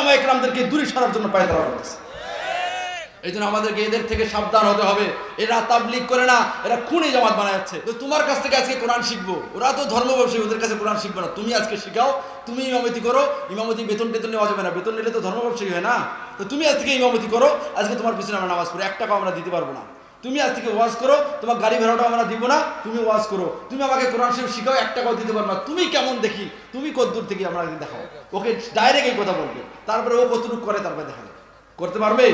ওলামা ইকরামদেরকে দূরে সরার জন্য পায়তারা করতেছে। এই জন্য আমাদেরকে এদের থেকে সাবধান হতে হবে। এরা তাবলীগ করে না, এরা খুনি জামাত বানাচ্ছে। তো তোমার কাছ থেকে আজকে কোরআন শিখবো, ওরা তো ধর্ম ব্যবসায়ী, ওদের কাছে কোরআন শিখবে না। তুমি আজকে শিখাও, তুমি ইমামতি করো। ইমামতি বেতন নেওয়া যাবে না, বেতন নিলে তো ধর্ম ব্যবসায়ী হয় না। তো তুমি আজ থেকে ইমামতি করো, আজকে তোমার পিছনে আমরা নামাজ পড়ি, 1 টাকাও আমরা দিতে পারবো না। তুমি আজ থেকে ওয়াজ করো, তোমার গাড়ি ভাড়াটাও আমরা দিব না, তুমি ওয়াজ করো। তুমি আমাকে কোরআন শরীফ শিখাও, 1 টাকাও দিতে পারবো না। তুমি কেমন দেখি, তুমি কতদূর থেকে আমরা দেখাও। ওকে ডাইরেক্ট এই কথা বলবে, তারপরে ও কতটুকু করে তারপরে দেখাবে। করতে পারবে?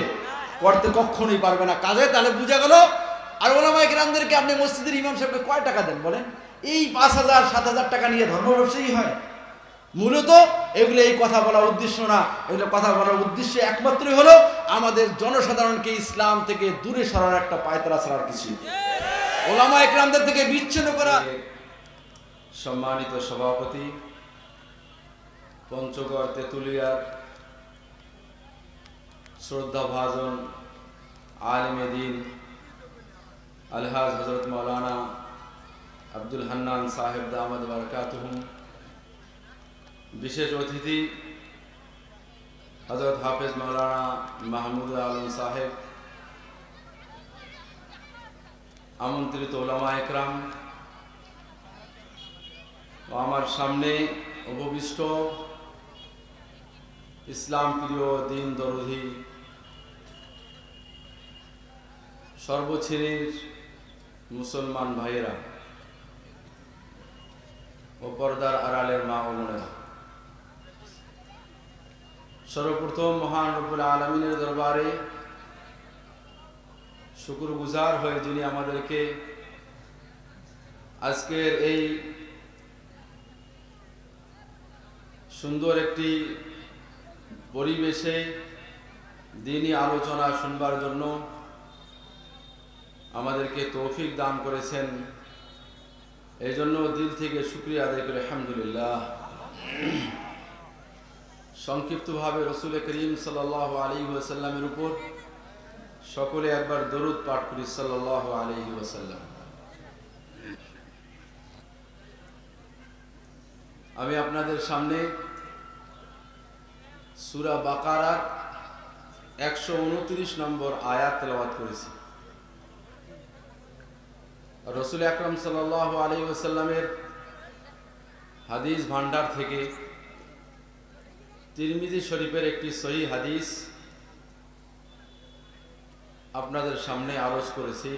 করতে কখনোই পারবে না। কাজে তাহলে বুঝা গেল। আর ওলামা ইকরামদেরকে আপনি মসজিদের ইমাম সাহেবকে কয় টাকা দেন বলেন? এই 5,000 7,000 টাকা নিয়ে ধর্ম ব্যবসায়ী হয়? মূলত এগুলো এই কথা বলার উদ্দেশ্য না। এগুলো কথা বলার উদ্দেশ্য একমাত্রই হলো আমাদের জনসাধারণকে ইসলাম থেকে দূরে সরানোর একটা পায়তারা ছাড়ার কিছু। ওলামা ইকরামদের থেকে বিচ্ছিন্ন করা। সম্মানিত সভাপতি, পঞ্চগড় তেতুলিয়ার শ্রদ্ধাভাজন আলিমে দ্বীন আলহাজ হযরত মাওলানা আব্দুল হান্নান সাহেব দামাদ বারাকাতুহুম, বিশেষ অতিথি হযরত হাফেজ মাওলানা মাহমুদ আলম সাহেব, আমন্ত্রিত ওলামা ইকরাম ও আমার সামনে উপবিষ্ট ইসলাম প্রিয় দিন দরদি সর্বশ্রেণীর মুসলমান ভাইয়েরা ও পর্দার আড়ালের মা ও বোনেরা, সর্বপ্রথম মহান রব্বুল আলামিনের দরবারে শুকরগুজার হয়ে যিনি আমাদেরকে আজকের এই সুন্দর একটি পরিবেশে দ্বীনি আলোচনা শুনবার জন্য আমাদেরকে তৌফিক দান করেছেন, এই জন্য দিল থেকে শুকরিয়া আদায় করি আলহামদুলিল্লাহ। সংক্ষিপ্তভাবে রাসূল করিম সাল্লাল্লাহু আলাইহি ওয়াসাল্লামের উপর সকলে একবার দরুদ পাঠ করি সাল্লাল্লাহু আলাইহি ওয়াসাল্লাম। আমি আপনাদের সামনে সূরা বাকারার 129 নম্বর আয়াত তেলাওয়াত করেছি। রাসূল আকরাম সাল্লাল্লাহু আলাইহি ওয়াসাল্লামের হাদিস ভান্ডার থেকে তিরমিজি শরীফের একটি সহিহ হাদিস আপনাদের সামনে আরজ করেছি।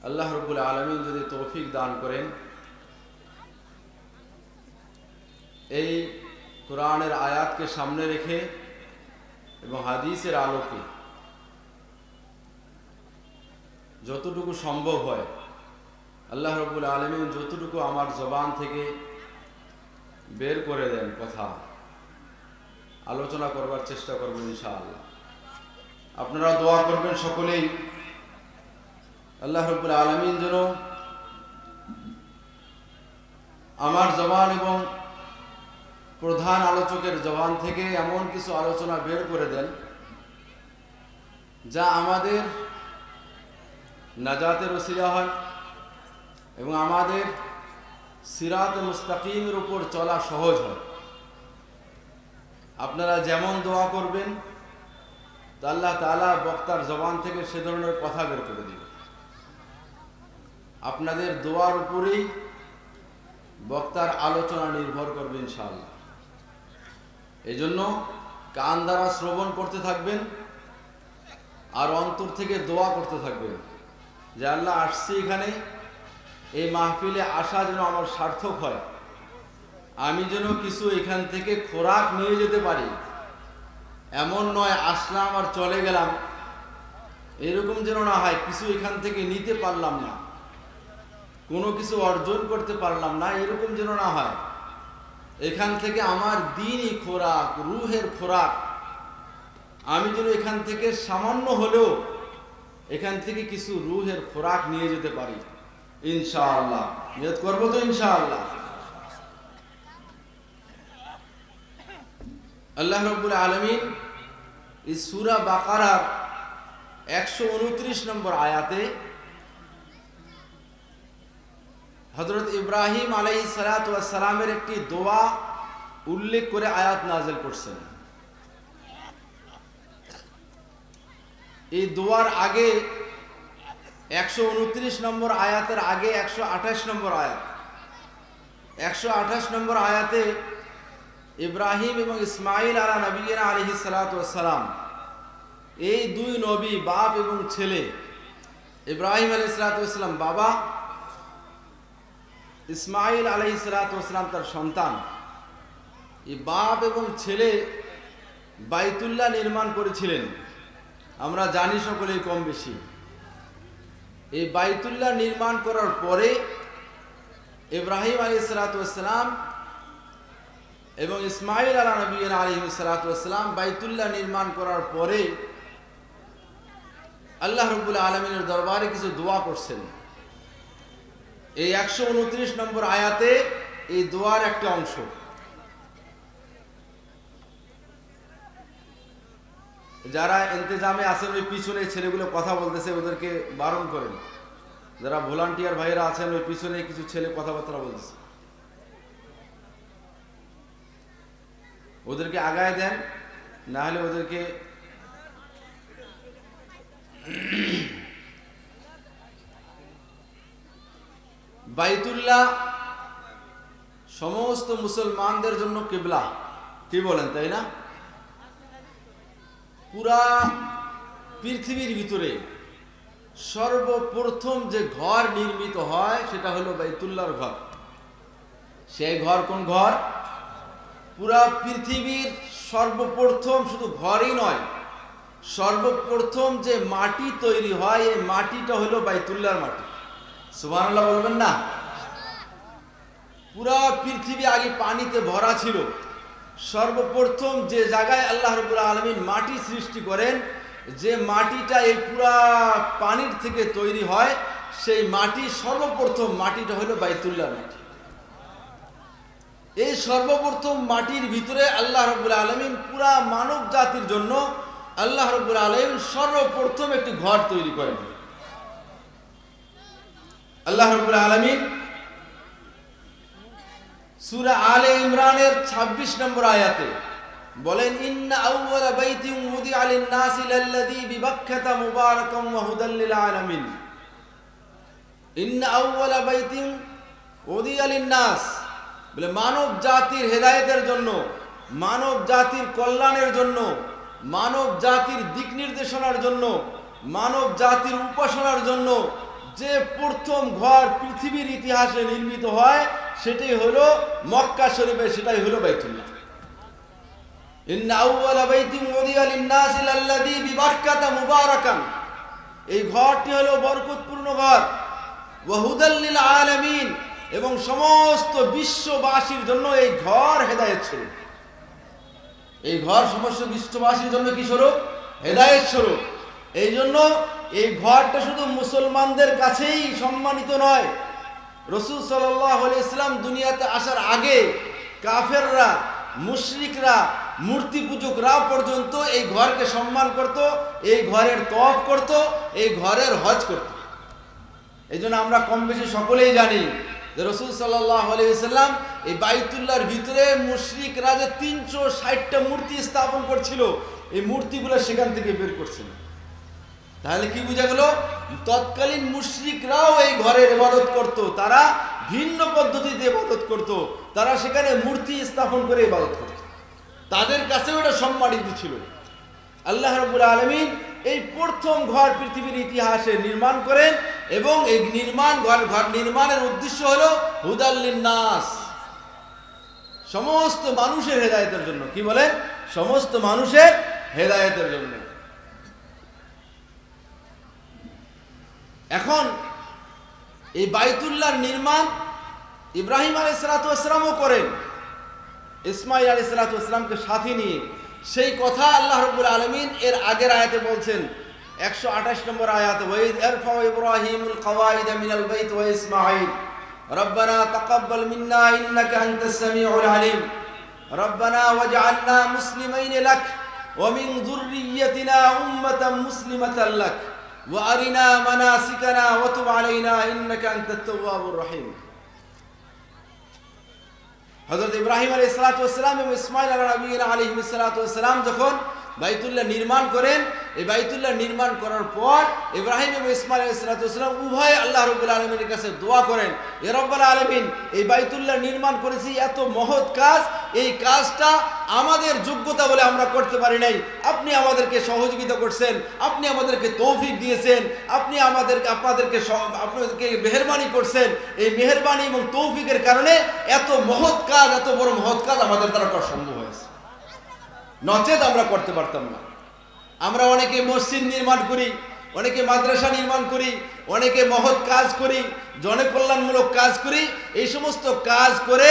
আল্লাহ রাব্বুল আলামিন যদি তৌফিক দান করেন, এই কোরআনের আয়াতকে সামনে রেখে এবং হাদিসের আলোকে যতটুকু সম্ভব হয় আল্লাহ রাব্বুল আলামিন যতটুকু আমার জবান থেকে বের করে দেন কথা আলোচনা করবার চেষ্টা করব ইনশাআল্লাহ। আপনারা দোয়া করবেন সকলেই, আল্লাহ রাব্বুল আলামিন যেন আমার জবান এবং প্রধান আলোচকের জবান থেকে এমন কিছু আলোচনা বের করে দেন যা আমাদের নাজাতের ওসিলা হয় এবং আমাদের সিরাত মুস্তাকিমের উপর চলা সহজ হয়। আপনারা যেমন দোয়া করবেন তা আল্লাহ তাআলা বক্তার জবান থেকে সে ধরনের কথা বের করে দিবেন। আপনাদের দোয়ার উপরেই বক্তার আলোচনা নির্ভর করবে ইনশাআল্লাহ। এই জন্য কান দ্বারা শ্রবণ করতে থাকবেন আর অন্তর থেকে দোয়া করতে থাকবেন যে আল্লাহ আসছি এখানে, এই মাহফিলে আসা যেন আমার সার্থক হয়, আমি যেন কিছু এখান থেকে খোরাক নিয়ে যেতে পারি। এমন নয় আসলাম আর চলে গেলাম, এরকম যেন না হয়। কিছু এখান থেকে নিতে পারলাম না, কোনো কিছু অর্জন করতে পারলাম না, এরকম যেন না হয়। এখান থেকে আমার দ্বীনি খোরাক, রুহের খোরাক, আমি যেন এখান থেকে সামান্য হলেও এখান থেকে কিছু রুহের খোরাক নিয়ে যেতে পারি ইনশাআল্লাহ। নিয়ত করবো তো ইনশাআল্লাহ। আল্লাহ রাব্বুল আলামিন এই সূরা বাকারার 129 নম্বর আয়াতে হযরত ইব্রাহিম আলাইহিস সালাতু ওয়াস সালামের একটি দোয়া উল্লেখ করে আয়াত নাযিল করছেন। এই দোয়ার আগে 129 নম্বর আয়াতের আগে 128 নম্বর আয়াত, 128 নম্বর আয়াতে ইব্রাহিম এবং ইসমাইল আলা নবীনা আলাইহিস সালাতু ওয়াস সালাম, এই দুই নবী বাপ এবং ছেলে, ইব্রাহিম আলাইহিস সালাতু ওয়াস সালাম বাবা, ইসমাইল আলাইহিস সালাতু ওয়াস সালাম তার সন্তান, এই বাপ এবং ছেলে বাইতুল্লাহ নির্মাণ করেছিলেন। আমরা জানি সকলেই কম বেশি। এই বাইতুল্লাহ নির্মাণ করার পরে ইব্রাহিম আলাইহিস সালাতু ওয়াস সালাম এবং ইসমাইল আলা নবীনা আলাইহিস সালাতু ওয়াস সালাম বাইতুল্লাহ নির্মাণ করার পরে আল্লাহ রাব্বুল আলামিনের দরবারে কিছু দোয়া করছেন। এই 129 নম্বর আয়াতে এই দোয়ার একটা অংশ। যারা ইন্তেজামে আছেন ওই পিছনে ছেলেগুলো কথা বলতেছে, ওদেরকে বারণ করেন। যারা ভলান্টিয়ার ভাইরা আছেন ওই পিছনে কিছু ছেলে কথাবার্তা বলতেছে, ওদেরকে আগায় দেন, না হলে ওদেরকে বাইতুল্লাহ সমস্ত মুসলমানদের জন্য কিবলা, কি বলেন তাই না? পুরা পৃথিবীর ভিতরে সর্বপ্রথম যে ঘর নির্মিত হয় সেটা হলো বাইতুল্লাহর ঘর। সেই ঘর কোন ঘর? পুরা পৃথিবীর সর্বপ্রথম, শুধু ঘরই নয়, সর্বপ্রথম যে মাটি তৈরি হয় এই মাটিটা হলো বাইতুল্লাহর মাটি। সুবহানাল্লাহ বলবেন না? পুরা পৃথিবী আগে পানিতে ভরা ছিল। সর্বপ্রথম যে জায়গায় আল্লাহ রাব্বুল আলামিন মাটি সৃষ্টি করেন, যে মাটিটা এই পুরা পানির থেকে তৈরি হয়, সেই মাটি সর্বপ্রথম মাটিটা হলো বাইতুল্লাহর মাটি। এই সর্বপ্রথম মাটির ভিতরে আল্লাহ রাব্বুল আলামিন পুরা মানব জাতির জন্য আল্লাহ রাব্বুল আলামিন সর্বপ্রথম একটি ঘর তৈরি করেন। আল্লাহ রাব্বুল আলামিন সূরা আলে ইমরানের 26 নম্বর আয়াতে বলেন, ইন্না আউওয়ালা বাইতিন উদিআ লিন-নাসি লাল্লাযী বিবাক্কাতা মুবারাকান ওয়া হুদাল লিল আলামিন। ইন্না আউওয়ালা বাইতিন উদিআ লিন-নাস, বলে মানব জাতির হেদায়েতের জন্য, মানব জাতির কল্যাণের জন্য, মানব জাতির দিক নির্দেশনার জন্য, মানব জাতির উপাসনার জন্য যে প্রথম ঘর পৃথিবীর ইতিহাসে নির্মিত হয় সেটাই হলো মক্কা শরীফে, সেটাই হলো বাইতুল্লাহ। ইন্না আউওয়ালা বাইতিন উদিআ লিন-নাসি লাল্লাযী বিবাক্কাতা মুবারাকান, এই ঘরটি হলো বরকতপূর্ণ ঘর, ওয়া হুদাল লিল আলামিন, এবং সমস্ত বিশ্ববাসীর জন্য এই ঘর হেদায়েত স্বরূপ। এই ঘর সমস্ত বিশ্ববাসীর জন্য কি স্বরূপ? হেদায়েত স্বরূপ। এই জন্য এই ঘরটা শুধু মুসলমানদের কাছেই সম্মানিত নয়, রাসূল সাল্লাল্লাহু আলাইহি ওয়াসাল্লাম দুনিয়াতে আসার আগে কাফেররা, মুশরিকরা, মূর্তি পূজকরা পর্যন্ত এই ঘরকে সম্মান করত, এই ঘরের তওয়াফ করত, এই ঘরের হজ করত। এই জন্য আমরা কম বেশি সকলেই জানি যে রাসূল সাল্লাল্লাহু আলাইহি ওয়াসাল্লাম এই বাইতুল্লাহর ভিতরে মুশরিকরা যে 360টা মূর্তি স্থাপন করছিল, এই মূর্তিগুলো সেখান থেকে বের করছিল। তাহলে কি বোঝা গেল? তৎকালীন মুশরিকরাও এই ঘরের ইবাদত করত, তারা ভিন্ন পদ্ধতিতে ইবাদত করত, তারা সেখানে মূর্তি স্থাপন করে ইবাদত করত, তাদের কাছেও এটা সম্মানিত ছিল। আল্লাহ রাব্বুল আলামিন এই প্রথম ঘর পৃথিবীর ইতিহাসে নির্মাণ করেন, এবং এই ঘর নির্মাণের উদ্দেশ্য হলো হুদাল লিন-নাস, সমস্ত মানুষের হেদায়েতের জন্য। কি বলেন? সমস্ত মানুষের হেদায়েতের জন্য। এখন এই বাইতুল্লাহর নির্মাণ ইব্রাহিম আলাইহিস সালাতু ওয়াস সালামও করেন, ইসমাঈল আলাইহিস সালাতু ওয়াস সালামকে সাথে নিয়ে। সেই কথা আল্লাহ রাব্বুল আলামিন এর আগের আয়াতে বলছেন, 128 নম্বর আয়াতে, ওয়া ইয আরফাউ ইব্রাহিমুল কওয়াইদা মিনাল বাইত ওয়া ইসমাঈল রব্বানা তাকাব্বাল মিন্না ইন্নাকা আনতাস সামিউল আলিম রব্বানা ওয়াজআলনা মুসলিমাইন লাক ওয়া মিন যুররিয়্যাতিনা উম্মাতান মুসলিমাতান লাক ওয়া আরিনা মানাসিকানা ওয়া তুব আলাইনা ইন্নাকা আনতাত তাওয়াবুর রহিম। হযরত ইব্রাহিম আলাইহিস সালাতু ওয়াস সালাম এবং ইসমাঈল আলাইহিস সালাতু ওয়াস সালাম যখন বাইতুল্লাহ নির্মাণ করেন। এই বাইতুল্লাহ নির্মাণ করার পর ইব্রাহিম এবং ইসমাইল আলাইহিস সালাম উভয় আল্লাহ রাব্বুল আলামিনের কাছে দোয়া করেন, এ রব্বুল আলামিন, এই বাইতুল্লাহ নির্মাণ করেছি, এত মহৎ কাজ, এই কাজটা আমাদের যোগ্যতা বলে আমরা করতে পারি নাই, আপনি আমাদেরকে সহযোগিতা করছেন, আপনি আমাদেরকে তৌফিক দিয়েছেন, আপনি আপনাদেরকে মেহেরবানি করছেন। এই মেহেরবানি এবং তৌফিকের কারণে এত মহৎ কাজ, এত বড় মহৎ কাজ আমাদের দ্বারা করা সম্ভব হয়েছে, নচেত আমরা করতে পারতাম না। আমরা অনেকে মসজিদ নির্মাণ করি, অনেকে মাদ্রাসা নির্মাণ করি, অনেকে মহৎ কাজ করি, জনকল্যাণমূলক কাজ করি। এই সমস্ত কাজ করে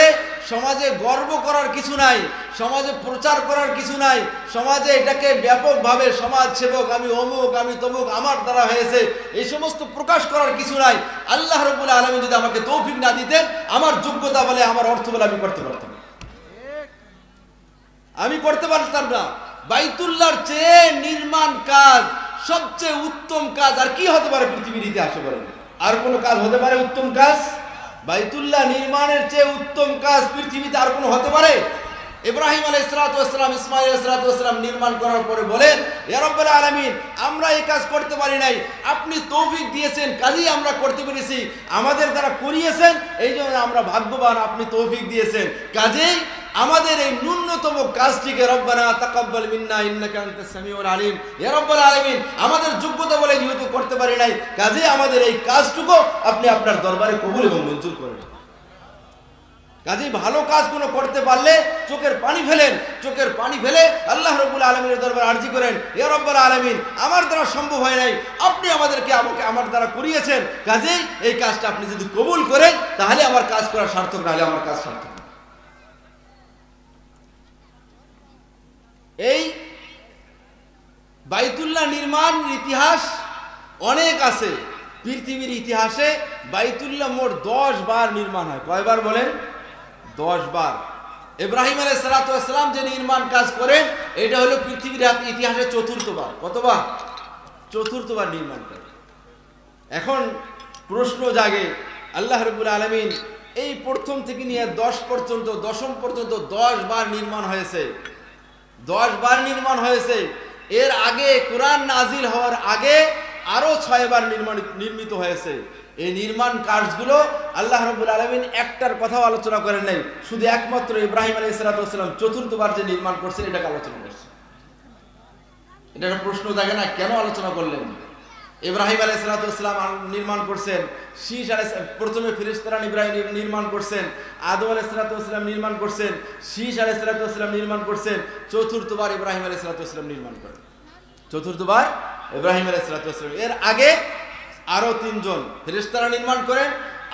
সমাজে গর্ব করার কিছু নাই, সমাজে প্রচার করার কিছু নাই, সমাজে এটাকে ব্যাপকভাবে সমাজ সেবক, আমি অমুক, আমি তমুক, আমার দ্বারা হয়েছে, এই সমস্ত প্রকাশ করার কিছু নাই। আল্লাহ রাব্বুল আলামিন যদি আমাকে তৌফিক না দিতেন, আমার যোগ্যতা বলে, আমার অর্থ বলে আমি করতে পারতাম না, আমি করতে পারতাম না। বাইতুল্লাহর চেয়ে নির্মাণ কাজ সবচেয়ে উত্তম কাজ আর কি হতে পারে পৃথিবীর ইতিহাসে? বলেন, আর কোনো কাজ হতে পারে উত্তম কাজ? বাইতুল্লাহ নির্মাণের চেয়ে উত্তম কাজ পৃথিবীতে আর কোনো হতে পারে? ইব্রাহিম আলাইহিস সালাতু ওয়াস সালাম, ইসমাঈল আলাইহিস সালাতু ওয়াস সালাম নির্মাণ করার পরে বলেন, ইয়া রাব্বুল আলামিন, আমরা এই কাজ করতে পারি নাই, আপনি তৌফিক দিয়েছেন, কাজেই আমরা করতে পেরেছি, আমাদের দ্বারা করিয়েছেন, এই জন্য আমরা ভাগ্যবান, আপনি তৌফিক দিয়েছেন, কাজেই আমাদের এই ন্যূনতম কাজটিকে রব্বানা তাকাব্বাল মিন্না ইন্নাকা আনতাস সামিউল আলিম, ইয়া রাব্বুল আলামিন, আমাদের যোগ্যতা বলে যেহেতু করতে পারি নাই, কাজেই আমাদের এই কাজটুকু আপনি আপনার দরবারে কবুল এবং মঞ্জুর করেন। কাজেই ভালো কাজ কোনো করতে পারলে চোখের পানি ফেলেন, চোখের পানি ফেলে আল্লাহ রাব্বুল আলামিনের দরবারে আরজি করেন, ইয়া রাব্বুল আলামিন, আমার দ্বারা সম্ভব হয় নাই, আপনি আমাকে আমার দ্বারা করিয়েছেন, কাজেই এই কাজটা আপনি যদি কবুল করেন তাহলে আমার কাজ করা সার্থক, না হলে আমার কাজ সার্থক। এই বাইতুল্লাহ নির্মাণ ইতিহাস অনেক আছে। পৃথিবীর ইতিহাসে বাইতুল্লাহ মোট 10 বার নির্মাণ হয়। কয়বার বলেন? 10 বার। ইব্রাহিম আলাইহিস সালাতু ওয়াস সালাম যে নির্মাণ কাজ করেন, এটা হলো পৃথিবীর ইতিহাসে 4র্থবার। কতবার? 4র্থবার নির্মাণ করেন। এখন প্রশ্ন জাগে, আল্লাহ রাব্বুল আলামিন এই প্রথম থেকে নিয়ে 10 পর্যন্ত, 10ম পর্যন্ত 10 বার নির্মাণ হয়েছে, 10 বার নির্মাণ হয়েছে। এর আগে কোরআন নাজিল হওয়ার আগে আরো 6 বার নির্মিত হয়েছে। এই নির্মাণ কাজগুলো আল্লাহ রাব্বুল আলামিন একটার কথাও আলোচনা করেন নাই, শুধু একমাত্র ইব্রাহিম আলাইহিস সালাতু ওয়াস সালাম 4র্থবার যে নির্মাণ করছেন এটাকে আলোচনা করছেন। এটা একটা প্রশ্ন থাকে না, কেন আলোচনা করলেন? ইব্রাহিম আলাইহিস সালাতু ওয়াস সালাম নির্মাণ করছেন, শীষ আলাইহিস, প্রথমে ফেরেশতারা ইব্রাহিম নির্মাণ করছেন, আদম আলাইহিস সালাতু ওয়াস সালাম নির্মাণ করছেন, শীষ আলাইহিস সালাতু ওয়াস সালাম নির্মাণ করছেন, 4র্থবার ইব্রাহিম আলাইহিস সালাতু ওয়াস সালাম নির্মাণ করেন। 4র্থবার ইব্রাহিম আলাইহিস সালাতু ওয়াস সালাম। এর আগে আরো 3 জন ফেরেশতারা নির্মাণ করেন,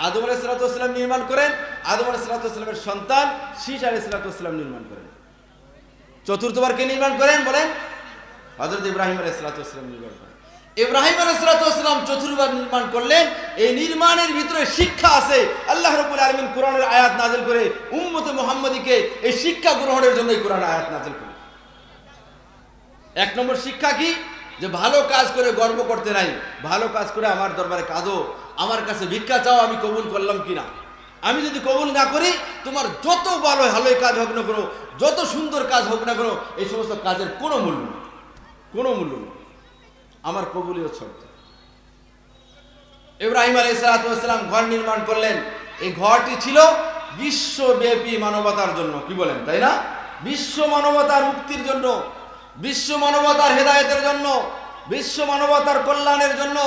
আদম আলাইহিস সালাতু ওয়াস সালাম নির্মাণ করেন, আদম আলাইহিস সালাতু ওয়াস সালামের সন্তান শীষ আলাইহিস সালাতু ওয়াস সালাম নির্মাণ করেন। 4র্থবার কে নির্মাণ করেন? বলেন, হযরত ইব্রাহিম আলাইহিস সালাতু ওয়াস সালাম নির্মাণ করেন। ইব্রাহিম আলাইহিস সালাতু ওয়াস সালাম 4র্থবার নির্মাণ করলেন। এই নির্মাণের ভিতরে শিক্ষা আছে। আল্লাহ রাব্বুল আলামিন কোরআনের আয়াত নাযিল করে উম্মতে মুহাম্মাদীকে এই শিক্ষা গ্রহণের জন্য এই কোরআনের আয়াত নাযিল করে। 1 নম্বর শিক্ষা কি? যে ভালো কাজ করে গর্ব করতে নাই, ভালো কাজ করে আমার দরবারে কাঁদো, আমার কাছে ভিক্ষা চাও, আমি কবুল করলাম কিনা। আমি যদি কবুল না করি, তোমার যত ভালোই কাজ হোক না কেন, যত সুন্দর কাজ হোক না কেন, এই সমস্ত কাজের কোনো মূল্য নেই, কোনো মূল্য নেই, আমার কবুলিয়ত শর্ত। ইব্রাহিম আলাইহিস সালাতু ওয়াস সালাম ঘর নির্মাণ করলেন। এই ঘরটি ছিল বিশ্বব্যাপী মানবতার জন্য, কি বলেন, তাই না? বিশ্ব মানবতার মুক্তির জন্য, বিশ্ব মানবতার হেদায়েতের জন্য, বিশ্ব মানবতার কল্যাণের জন্য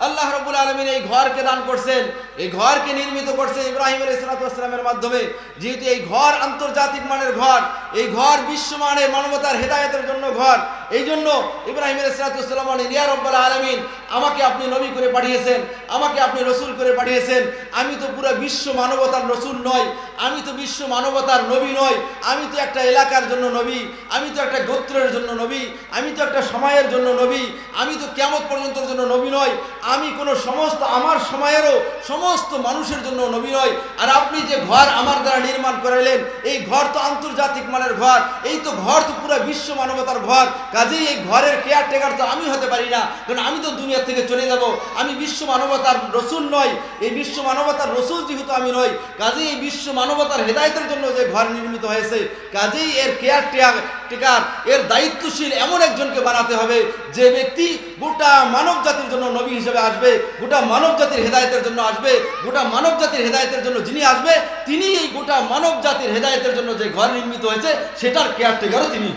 আল্লাহ রাব্বুল আলামিন এই ঘরকে দান করছেন। এই ঘরকে নির্মিত করছেন ইব্রাহিম আলাইহিস সালাতু ওয়াস সালামের মাধ্যমে। যেহেতু এই ঘর আন্তর্জাতিক মানের ঘর, এই ঘর বিশ্বমানের মানবতার হেদায়েতের জন্য ঘর, এই জন্য ইব্রাহিম আলাইহিস সালাতু ওয়াস সালাম বলেন, ইয়া রাব্বুল আলামিন, আমাকে আপনি নবী করে পাঠিয়েছেন, আমাকে আপনি রসুল করে পাঠিয়েছেন, আমি তো পুরো বিশ্ব মানবতার রসুল নয়, আমি তো বিশ্ব মানবতার নবী নয়, আমি তো একটা এলাকার জন্য নবী, আমি তো একটা গোত্রের জন্য নবী, আমি তো একটা সময়ের জন্য নবী, আমি তো কিয়ামত পর্যন্তের জন্য নবী নয়, আমি কোনো সমস্ত আমার সময়েরও সমস্ত মানুষের জন্য নবী নয়। আর আপনি যে ঘর আমার দ্বারা নির্মাণ করাইলেন, এই ঘর তো আন্তর্জাতিক মানের ঘর, এই তো ঘর তো পুরো বিশ্ব মানবতার ঘর। কাজেই এই ঘরের কেয়ারটেকার তো আমি হতে পারি না, কারণ আমি তো দুনিয়া থেকে চলে যাব, আমি বিশ্ব মানবতার রসুল নই। এই বিশ্ব মানবতার রসুল যেহেতু আমি নই, কাজেই এই বিশ্ব মানবতার হেদায়েতের জন্য যে ঘর নির্মিত হয়েছে, কাজেই এর কেয়ারটেকার, এর দায়িত্বশীল এমন একজনকে বানাতে হবে যে ব্যক্তি গোটা মানব জাতির জন্য নবী হিসেবে আসবে, গোটা মানব জাতির হেদায়েতের জন্য আসবে, গোটা মানব জাতির হেদায়েতের জন্য যিনি আসবে তিনি এই গোটা মানব জাতির হেদায়েতের জন্য যে ঘর নির্মিত হয়েছে সেটার কেয়ারটেকারও তিনি,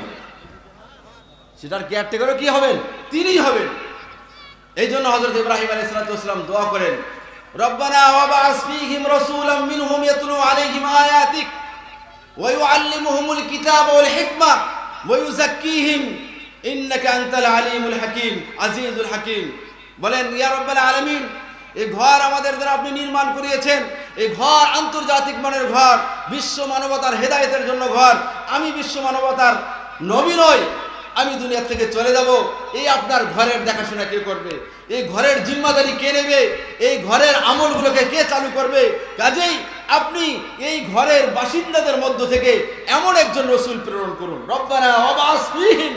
সেটার কেয়ারটেকারও কি হবেন? তিনিই হবেন। এই জন্য হযরত ইব্রাহিম আলাইহিস সালাম দোয়া করেন, রব্বানা ওয়াবআস ফীহিম রাসূলাম মিনহুম ইয়াতলু আলাইহিম আয়াতিক ওয়া ইউআল্লিমুহুমুল কিতাবা ওয়াল হিকমা ওয়া ইউযাক্কিহিম ইন্নাকা আনতাল আলিমুল হাকীম আজিজুল হাকীম। বলেন, ইয়া রাব্বাল আলামিন, এই ঘর আমাদের দ্বারা আপনি নির্মাণ করিয়েছেন, এই ঘর আন্তর্জাতিক মানের ঘর, বিশ্ব মানবতার হেদায়েতের জন্য ঘর। আমি বিশ্ব মানবতার নবী নই, আমি দুনিয়া থেকে চলে যাব, এই আপনার ঘরের দেখাশোনা কে করবে? এই ঘরের জিম্মাদারি কে নেবে? এই ঘরের আমলগুলোকে কে চালু করবে? কাজেই আপনি এই ঘরের বাসিন্দাদের মধ্য থেকে এমন একজন রসুল প্রেরণ করুন। রব্বানা ওয়াবআস ফীহিম,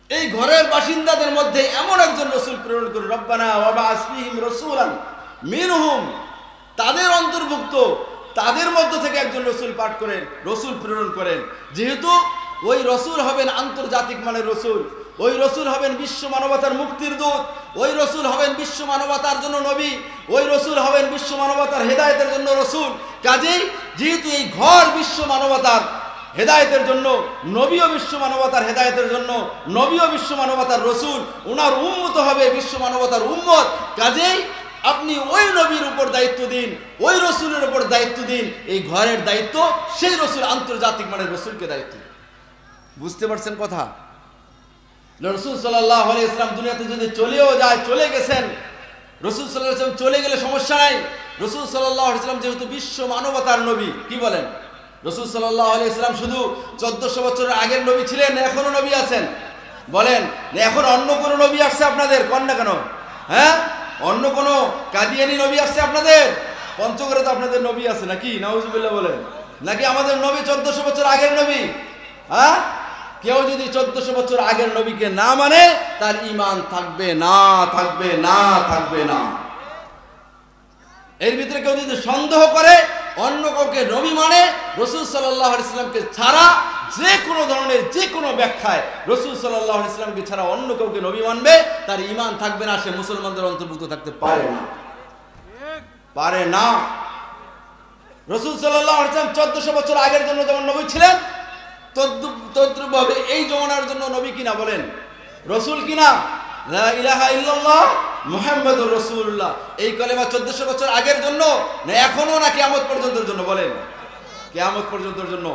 এই ঘরের বাসিন্দাদের মধ্যে এমন একজন রসুল প্রেরণ করুন। রব্বানা ওয়াবআস ফীহিম রাসূলান মিনহুম, তাদের অন্তর্ভুক্ত, তাদের মধ্য থেকে একজন রসুল পাঠ করেন, রসুল প্রেরণ করেন। যেহেতু ওই রসুল হবেন আন্তর্জাতিক মানের রসুল, ওই রসুল হবেন বিশ্ব মানবতার মুক্তির দূত, ওই রসুল হবেন বিশ্ব মানবতার জন্য নবী, ওই রসুল হবেন বিশ্ব মানবতার হেদায়েতের জন্য রসুল। কাজেই যেহেতু এই ঘর বিশ্ব মানবতার হেদায়েতের জন্য, নবীও বিশ্ব মানবতার হেদায়েতের জন্য, নবীও বিশ্ব মানবতার রসুল, ওনার উম্মত হবে বিশ্ব মানবতার উম্মত। কাজেই আপনি ওই নবীর উপর দায়িত্ব দিন, ওই রসুলের উপর দায়িত্ব দিন। এই ঘরের দায়িত্ব সেই রসুল, আন্তর্জাতিক মানের রসুলকে দায়িত্ব। বুঝতে পারছেন কথা? রসুল সাল্লাল্লাহু আলাইহি ওয়াসাল্লাম দুনিয়াতে যদি চলেও যায়, চলে গেছেন, রসুল সাল্লাল্লাহু আলাইহি ওয়াসাল্লাম চলে গেলে সমস্যা নাই। রসুল সাল্লাল্লাহু আলাইহি ওয়াসাল্লাম যেহেতু বিশ্ব মানবতার নবী, কি বলেন? রসুল সাল্লাল্লাহু আলাইহি ওয়াসাল্লাম শুধু 1400 বছরের আগের নবী ছিলেন, এখনো নবী আছেন? বলেন, এখন অন্য কোনো নবী আসছে আপনাদের? কন না কেন? হ্যাঁ, অন্য কোনো কাদিয়ানি নবী আসছে আপনাদের? পঞ্চগড়ে তো আপনাদের নবী আছে নাকি? নাউজুবিল্লাহ বলেন। নাকি আমাদের নবী 1400 বছর আগের নবী? হ্যাঁ, কেউ যদি 1400 বছর আগের নবীকে না মানে তার ঈমান থাকবে না, থাকবে না, থাকবে না। এর ভিতরে কেউ যদি সন্দেহ করে অন্য কাউকে নবী মানে, রাসূল সাল্লাল্লাহু আলাইহি ওয়াসাল্লামকে ছাড়া যে কোনো ধরনের যে কোনো ব্যাখ্যায় রাসূল সাল্লাল্লাহু আলাইহি ওয়াসাল্লামকে ছাড়া অন্য কাউকে নবী মানবে, তার ঈমান থাকবে না, সে মুসলমানদের অন্তর্ভুক্ত থাকতে পারে না, পারে না। রাসূল সাল্লাল্লাহু আলাইহি ওয়াসাল্লাম 1400 বছর আগের জন্য যেমন নবী ছিলেন, তদ্রূপভাবে এই জমানার জন্য নবী কিনা? বলেন, রসুল কিনা? লা ইলাহা ইল্লাল্লাহ মুহাম্মাদুর রাসূলুল্লাহ, এই কালেমা 1400 বছর আগের জন্য না এখনো, না কিয়ামত পর্যন্তের জন্য? বলেন, কিয়ামত পর্যন্তের জন্য।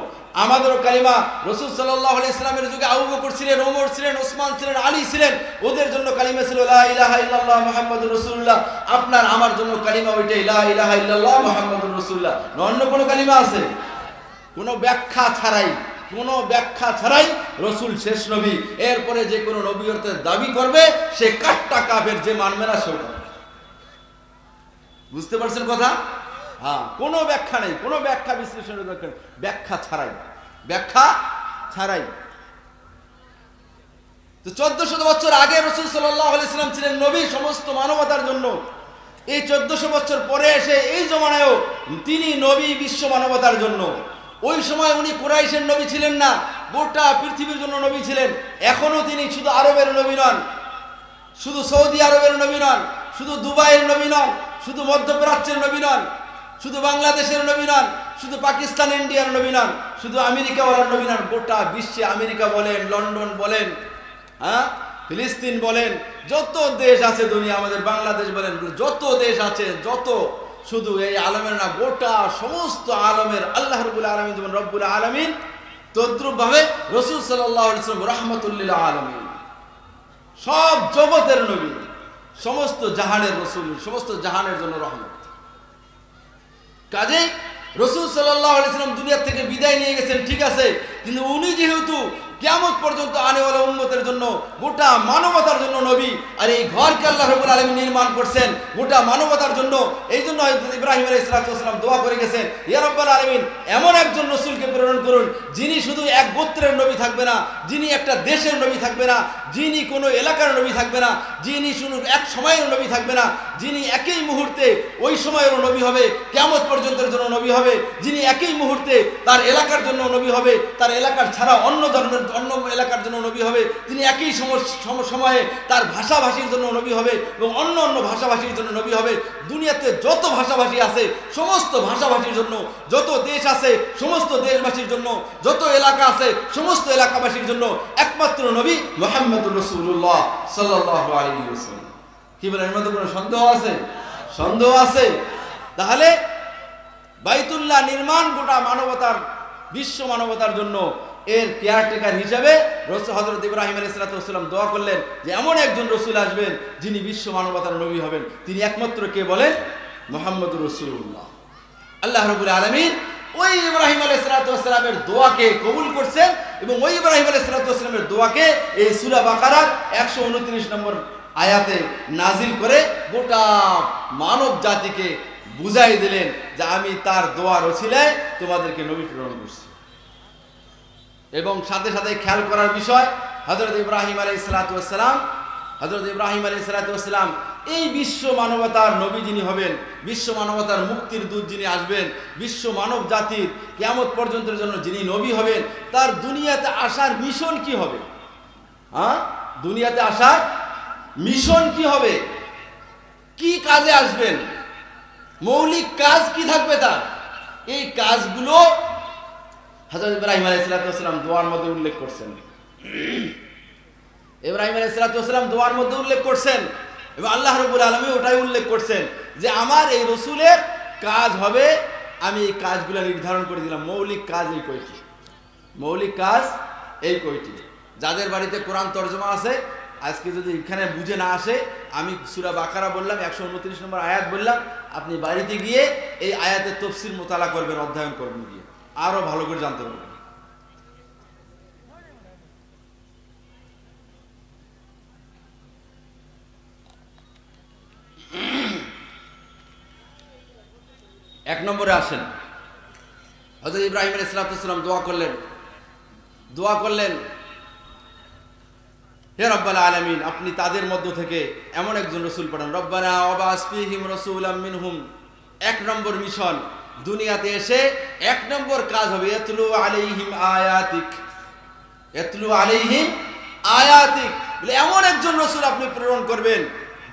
আমাদেরও কালিমা রাসূল সাল্লাল্লাহু আলাইহি ওয়াসাল্লামের যুগে আবু বকর ছিলেন, ওমর ছিলেন, ওসমান ছিলেন, আলী ছিলেন, ওদের জন্য কালিমা ছিল লা ইলাহা ইল্লাল্লাহ মুহাম্মাদুর রাসূলুল্লাহ। আপনার আমার জন্য কালিমা ওইটাই, লা ইলাহা ইল্লাল্লাহ মুহাম্মাদুর রাসূলুল্লাহ। অন্য কোনো কালিমা আছে? কোনো ব্যাখ্যা ছাড়াই, কোনো ব্যাখ্যা ছাড়াই রসুল শেষ নবী। এরপরে যে কোনো নবীয়তের দাবি করবে সে কাট্টা কাফের, যে মানবে না সেও কাফের। বুঝতে পারছেন কথা? হ্যাঁ, কোনো ব্যাখ্যা নেই, কোনো ব্যাখ্যা বিশ্লেষণের দরকার নেই, ব্যাখ্যা ছাড়াই, ব্যাখ্যা ছাড়াই। তো 1400 বছর আগে রাসূল সাল্লাল্লাহু আলাইহি ওয়াসাল্লাম ছিলেন নবী সমস্ত মানবতার জন্য। এই 1400 বছর পরে এসে এই জমানায়ও তিনি নবী বিশ্ব মানবতার জন্য। ওই সময় উনি কুরাইশের নবী ছিলেন না, গোটা পৃথিবীর জন্য নবী ছিলেন। এখনো তিনি শুধু আরবের নবী নন, শুধু সৌদি আরবের নবী নন, শুধু দুবাইয়ের নবী নন, শুধু মধ্যপ্রাচ্যের নবী নন, শুধু বাংলাদেশের নবী নন, শুধু পাকিস্তান ইন্ডিয়ার নবী নন, শুধু আমেরিকাওয়ালার নবী নন। গোটা বিশ্বে আমেরিকা বলেন, লন্ডন বলেন, হ্যাঁ, ফিলিস্তিন বলেন, যত দেশ আছে দুনিয়া, আমাদের বাংলাদেশ বলেন, যত দেশ আছে, যত, শুধু এই আলমের না, গোটা সমস্ত আলমের আল্লাহ রাব্বুল আলামিন যেমন রব্বুল আলামিন, তদ্রূপভাবে রাসূল সাল্লাল্লাহু আলাইহি ওয়াসাল্লাম রাহমাতুল লিল আলামিন, সব জগতের নবী, সমস্ত জাহানের রসুল, সমস্ত জাহানের জন্য রহমত। কাজেই রাসূল সাল্লাল্লাহু আলাইহি ওয়াসাল্লাম দুনিয়া থেকে বিদায় নিয়ে গেছেন, ঠিক আছে, কিন্তু উনি যেহেতু কিয়ামত পর্যন্ত আনেওয়ালা উম্মতের জন্য, গোটা মানবতার জন্য নবী, আর এই ঘরকে আল্লাহ রাব্বুল আলামিন নির্মাণ করছেন গোটা মানবতার জন্য। এই জন্য ইব্রাহিম আলাইহিস সালাম দোয়া করে গেছেন, ইয়া রাব্বাল আলামিন, এমন একজন রাসূলকে প্রেরণ করুন যিনি শুধু এক গোত্রের নবী থাকবে না, যিনি একটা দেশের নবী থাকবে না, যিনি কোনো এলাকার নবী থাকবে না, যিনি শুধু এক সময়ের নবী থাকবে না, যিনি একই মুহূর্তে ওই সময়েরও নবী হবে, কিয়ামত পর্যন্তের জন্য নবী হবে, যিনি একই মুহূর্তে তার এলাকার জন্য নবী হবে, তার এলাকার ছাড়া অন্য ধর্মের অন্য এলাকার জন্য নবী হবে, তিনি একই সময়ে তার ভাষাভাষীর জন্য নবী হবে এবং অন্য অন্য ভাষাভাষীর জন্য নবী হবে। দুনিয়াতে যত ভাষাভাষী আছে সমস্ত ভাষাভাষীর জন্য, যত দেশ আছে সমস্ত দেশবাসীর জন্য, যত এলাকা আছে সমস্ত এলাকাবাসীর জন্য একমাত্র নবী মুহাম্মদুর রাসূলুল্লাহ সাল্লাল্লাহু আলাইহি ওয়াসাল্লাম। কি বলেন, এর মধ্যে কোনো সন্দেহ আছে? সন্দেহ আছে? তাহলে বাইতুল্লাহ নির্মাণ গোটা মানবতার, বিশ্ব মানবতার জন্য এর কেয়ারটেকার হিসেবে হযরত ইব্রাহিম আলাইহিস সালাম দোয়া করলেন যে এমন একজন রসুল আসবেন যিনি বিশ্ব মানবতার নবী হবেন। তিনি একমাত্র কে বলেন? মুহাম্মদুর রাসূলুল্লাহ। আল্লাহ রাব্বুল আলামিন ওই ইব্রাহিম আলাইহিস সালামের দোয়াকে কবুল করছেন এবং ওই ইব্রাহিম আলাইহিস সালামের দোয়াকে এই সূরা বাকারার 129 নম্বর আয়াতে নাজিল করে গোটা মানব জাতিকে বুঝাই দিলেন যে আমি তার দোয়ার ওসিলায় তোমাদেরকে নবী প্রেরণ করছি। এবং সাথে সাথে খেয়াল করার বিষয়, হযরত ইব্রাহিম আলাইহিস সালাম এই বিশ্ব মানবতার নবী যিনি হবেন, বিশ্ব মানবতার মুক্তির দূত যিনি আসবেন, বিশ্ব মানব জাতির কিয়ামত পর্যন্তের জন্য যিনি নবী হবেন, তার দুনিয়াতে আসার মিশন কি হবে? দুনিয়াতে আসার মিশন কি হবে? কি কাজে আসবেন? মৌলিক কাজ কি থাকবে তার? এই কাজগুলো হযরত ইব্রাহিম আলাইহিস সালাম দোয়ার মধ্যে উল্লেখ করছেন। ইব্রাহিম আলাইহিস সালাম দোয়ার মধ্যে উল্লেখ করছেন এবং আল্লাহ রাব্বুল আলামিন ওটাই উল্লেখ করছেন যে আমার এই রসুলের কাজ হবে, আমি এই কাজগুলো নির্ধারণ করে দিলাম। মৌলিক কাজ এই কয়টি, মৌলিক কাজ এই কয়টি। যাদের বাড়িতে কোরআন তর্জমা আছে, আজকে যদি এখানে বুঝে না আসে, আমি সূরা বাকারা বললাম 129 নম্বর আয়াত বললাম, আপনি বাড়িতে গিয়ে এই আয়াতের তাফসীর মোতালা করবেন, অধ্যয়ন করবেন, গিয়ে আরো ভালো করে জানতে পারবেন। এক নম্বরে আসেন, হযরত ইব্রাহিম আলাইহিস সালাম দোয়া করলেন হে রব্বুল আলামিন, আপনি তাদের মধ্য থেকে এমন একজন রসুল পাঠান। রব্বানা ওয়াবাস ফীহিম রাসূলাম মিনহুম। এক নম্বর মিশন, দুনিয়াতে এসে এক নম্বর কাজ হবে ইয়াতলু আলাইহিম আয়াতিক, ইয়াতলু আলাইহিম আয়াতিক, বলে এমন একজন রসুল আপনি প্রেরণ করবেন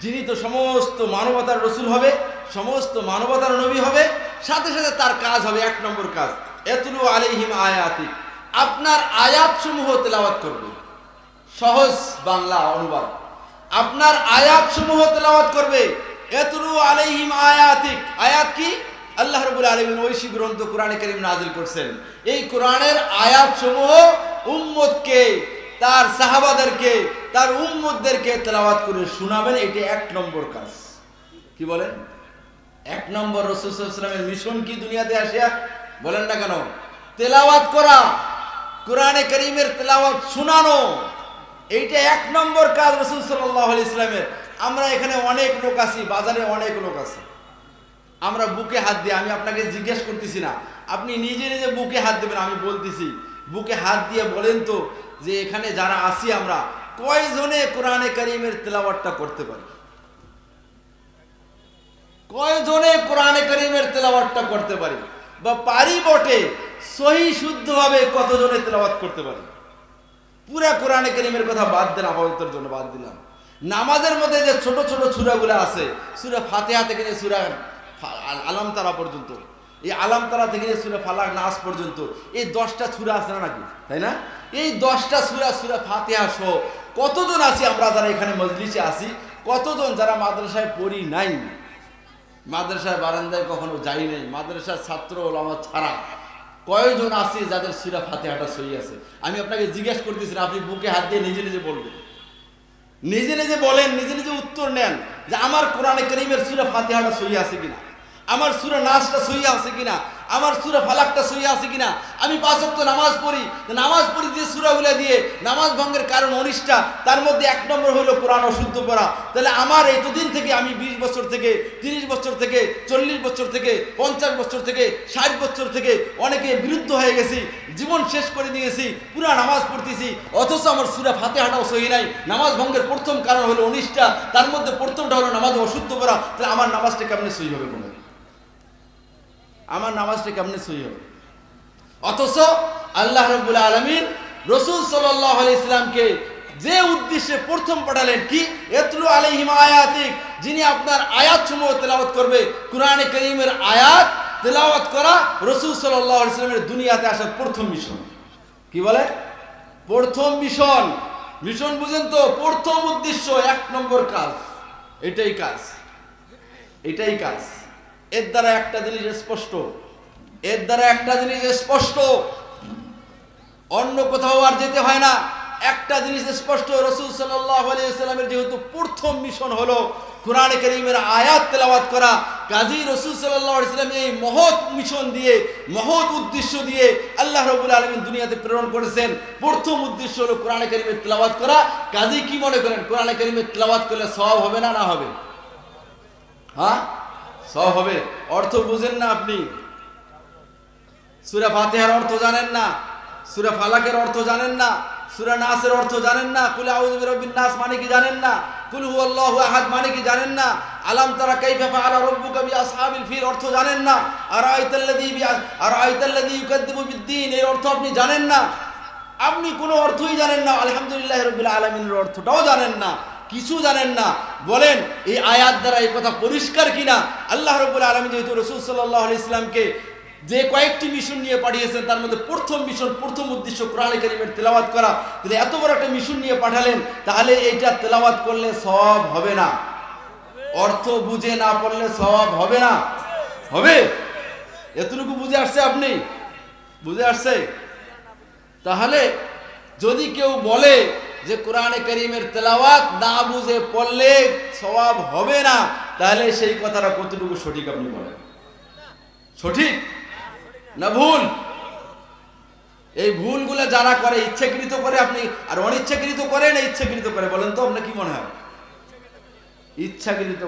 যিনি তো সমস্ত মানবতার রসুল হবে, সমস্ত মানবতার নবী হবে, সাথে সাথে তার কাজ হবে এক নম্বর কাজ ইয়াতলু আলাইহিম আয়াতিক, আপনার আয়াতসমূহ তেলাওয়াত করবে। সহজ বাংলা অনুবাদ, আপনার আয়াতসমূহ তেলাওয়াত করবে। ইয়াতলু আলাইহিম আয়াতিক, আয়াত কি? আল্লাহ রাব্বুল আলামিন ঐশী গ্রন্থ কোরআনে কারীম নাযিল করছেন। এই কোরআনের আয়াতসমূহ উম্মতকে, তার সাহাবাদেরকে, তার উম্মতদেরকে তেলাওয়াত করে শোনাবেন। এটি এক নম্বর কাজ। কি বলেন? এক নম্বর রাসূল সাল্লাল্লাহু আলাইহি ওয়াসাল্লামের মিশন কি দুনিয়াতে আসিয়া? বলেন না কেন? তেলাওয়াত করা, কোরআনে কারীমের তেলাওয়াত শোনানো, এইটা এক নম্বর কাজ রাসূল সাল্লাল্লাহু আলাইহি ওয়াসাল্লামের। আমরা এখানে অনেক লোক আছি, বাজারে অনেক লোক আছে, আমরা বুকে হাত দিয়ে, আমি আপনাকে জিজ্ঞেস করতেছি না, আপনি নিজে নিজে বুকে হাত দেবেন। আমি বলতেছি, বুকে হাত দিয়ে বলেন তো যে এখানে যারা আছি আমরা কয়জনে কোরআনে কারীমের তেলাওয়াতটা করতে পারি? কয়জনে কোরআনে কারীমের তেলাওয়াতটা করতে পারি? বা পারি বটে, সহি শুদ্ধভাবে কতজনে তেলাওয়াত করতে পারি? পুরা কোরআনে কারীমের কথা বাদ দেন, আপাততের জন্য বাদ দিলাম। নামাজের মধ্যে যে ছোট ছোট সূরাগুলো আছে, সূরা ফাতিহা থেকে নিয়ে সূরা আলাম তারা পর্যন্ত, এই আলাম তারা থেকে নিয়ে সূরা ফালাক নাস পর্যন্ত, এই 10টা সূরা আছে না নাকি, তাই না? এই 10টা সূরা, সূরা ফাতিহা সহ কতজন আছি আমরা যারা এখানে মজলিসে আছি? কতজন যারা মাদ্রাসায় পড়ি নাই, মাদ্রাসায় বারান্দায় কখনো যাই নাই, মাদ্রাসার ছাত্র ওলামা ছাড়া কয়জন আছে যাদের সূরা ফাতিহাটা সহি আছে? আমি আপনাকে জিজ্ঞেস করতেছি, আপনি বুকে হাত দিয়ে নিজে নিজে বলবেন, নিজে নিজে বলেন, নিজে নিজে উত্তর নেন যে আমার কোরআনে কারীমের সূরা ফাতিহাটা সহি আছে কিনা, আমার সূরা নাসটা সহি আছে কিনা, আমার সূরা ফালাকটা সহি আছে কিনা, আমি 5 ওয়াক্ত নামাজ পড়ি, যে সূরাগুলো দিয়ে নামাজ ভঙ্গের কারণ 19টা, তার মধ্যে 1 নম্বর হলো কোরআন অশুদ্ধ পড়া। তাহলে আমার এতদিন থেকে আমি 20 বছর থেকে, 30 বছর থেকে, 40 বছর থেকে, 50 বছর থেকে, 60 বছর থেকে অনেকে বিরুদ্ধ হয়ে গেছি, জীবন শেষ করে দিয়েছি, পুরা নামাজ পড়তেছি, অথচ আমার সূরা ফাতিহাটাও সহি নাই। নামাজ ভঙ্গের প্রথম কারণ হলো 19টা, তার মধ্যে প্রথমটা হলো নামাজ অশুদ্ধ পড়া। তাহলে আমার নামাজটা কেমনে সহি হবে? আমার নামাজটা কেমনে সহি হবে? অথচ আল্লাহ রাব্বুল আলামিন রাসূল সাল্লাল্লাহু আলাইহি সাল্লামকে যে উদ্দেশ্যে প্রথম পাঠালেন, কি ইতলু আলাইহিম আয়াতিক, যিনি আপনার আয়াতসমূহ তেলাওয়াত করবে। কোরআনে কারীমের আয়াত তেলাওয়াত করা রাসূল সাল্লাল্লাহু আলাইহি সাল্লামের দুনিয়াতে আসার প্রথম মিশন। কি বলে? প্রথম মিশন। মিশন বুঝেন তো? প্রথম উদ্দেশ্য, 1 নম্বর কাজ, এটাই কাজ। এর দ্বারা একটা জিনিস স্পষ্ট, অন্য কোথাও আর যেতে হয় না। একটা জিনিস স্পষ্ট, রাসূল সাল্লাল্লাহু আলাইহি ওয়াসাল্লামের যেহেতু প্রথম মিশন হলো কোরআনে কারীমের আয়াত তেলাওয়াত করা, কাজী রাসূল সাল্লাল্লাহু আলাইহি ওয়াসাল্লাম এই মহৎ মিশন দিয়ে, মহৎ উদ্দেশ্য দিয়ে আল্লাহ রাব্বুল আলামিন দুনিয়াতে প্রেরণ করেছেন। প্রথম উদ্দেশ্য হলো কোরআনে কারীমের তেলাওয়াত করা। কাজী কি মনে করেন, কোরআনে কারীমের তেলাওয়াত করলে সওয়াব হবে না হবে? হ্যাঁ, সওয়াব হবে। অর্থ বুঝেন না আপনি? সূরা ফাতিহার অর্থ জানেন না, সূরা ফালাকের অর্থ জানেন না, সূরা নাসের অর্থ জানেন না, কুল আউযু বিরাব্বিন নাস মানে কি জানেন না, কুল হুয়াল্লাহু আহাদ মানে কি জানেন না, আলাম তারা কাইফা ফাআলা রাব্বুকা বিআসহাবিল ফিল অর্থ জানেন না, আরাআইতাল্লাযী ইউকাযযিবু বিদ্দীন এর অর্থ আপনি জানেন না। আপনি কোনো অর্থই জানেন না, আলহামদুলিল্লাহি রাব্বিল আলামিনের অর্থটাও জানেন না, কিছু জানেন না। বলেন এই আয়াত দ্বারা এই কথা পরিষ্কার কিনা? আল্লাহ রাব্বুল আলামিন যেহেতু রাসূল সাল্লাল্লাহু আলাইহি ওয়াসাল্লামকে যে কয়েকটি মিশন নিয়ে পাঠিয়েছেন, তার মধ্যে প্রথম মিশন, প্রথম উদ্দেশ্য কোরআনে কারীমের তেলাওয়াত করা। যদি এত বড় একটা মিশন নিয়ে পাঠালেন, তাহলে এইটা তেলাওয়াত করলে সওয়াব হবে না? অর্থ বুঝে না পড়লে সওয়াব হবে না? হবে? এতটুকু বুঝে আসছে? আপনি বুঝে আসছে? তাহলে যদি কেউ বলে যে কোরআনে কারীমের তেলাওয়াত না বুঝে পড়লে সওয়াব হবে না, তাহলে সেই কথাটা কতটুকু সঠিক আপনি বলেন? সঠিক না ভুল? এই ভুলগুলো যারা করে, ইচ্ছাকৃত করে আপনি, আর অনিচ্ছাকৃত করে না ইচ্ছাকৃত করে, বলেন তো আপনার কি মনে হয়? ইচ্ছাকৃত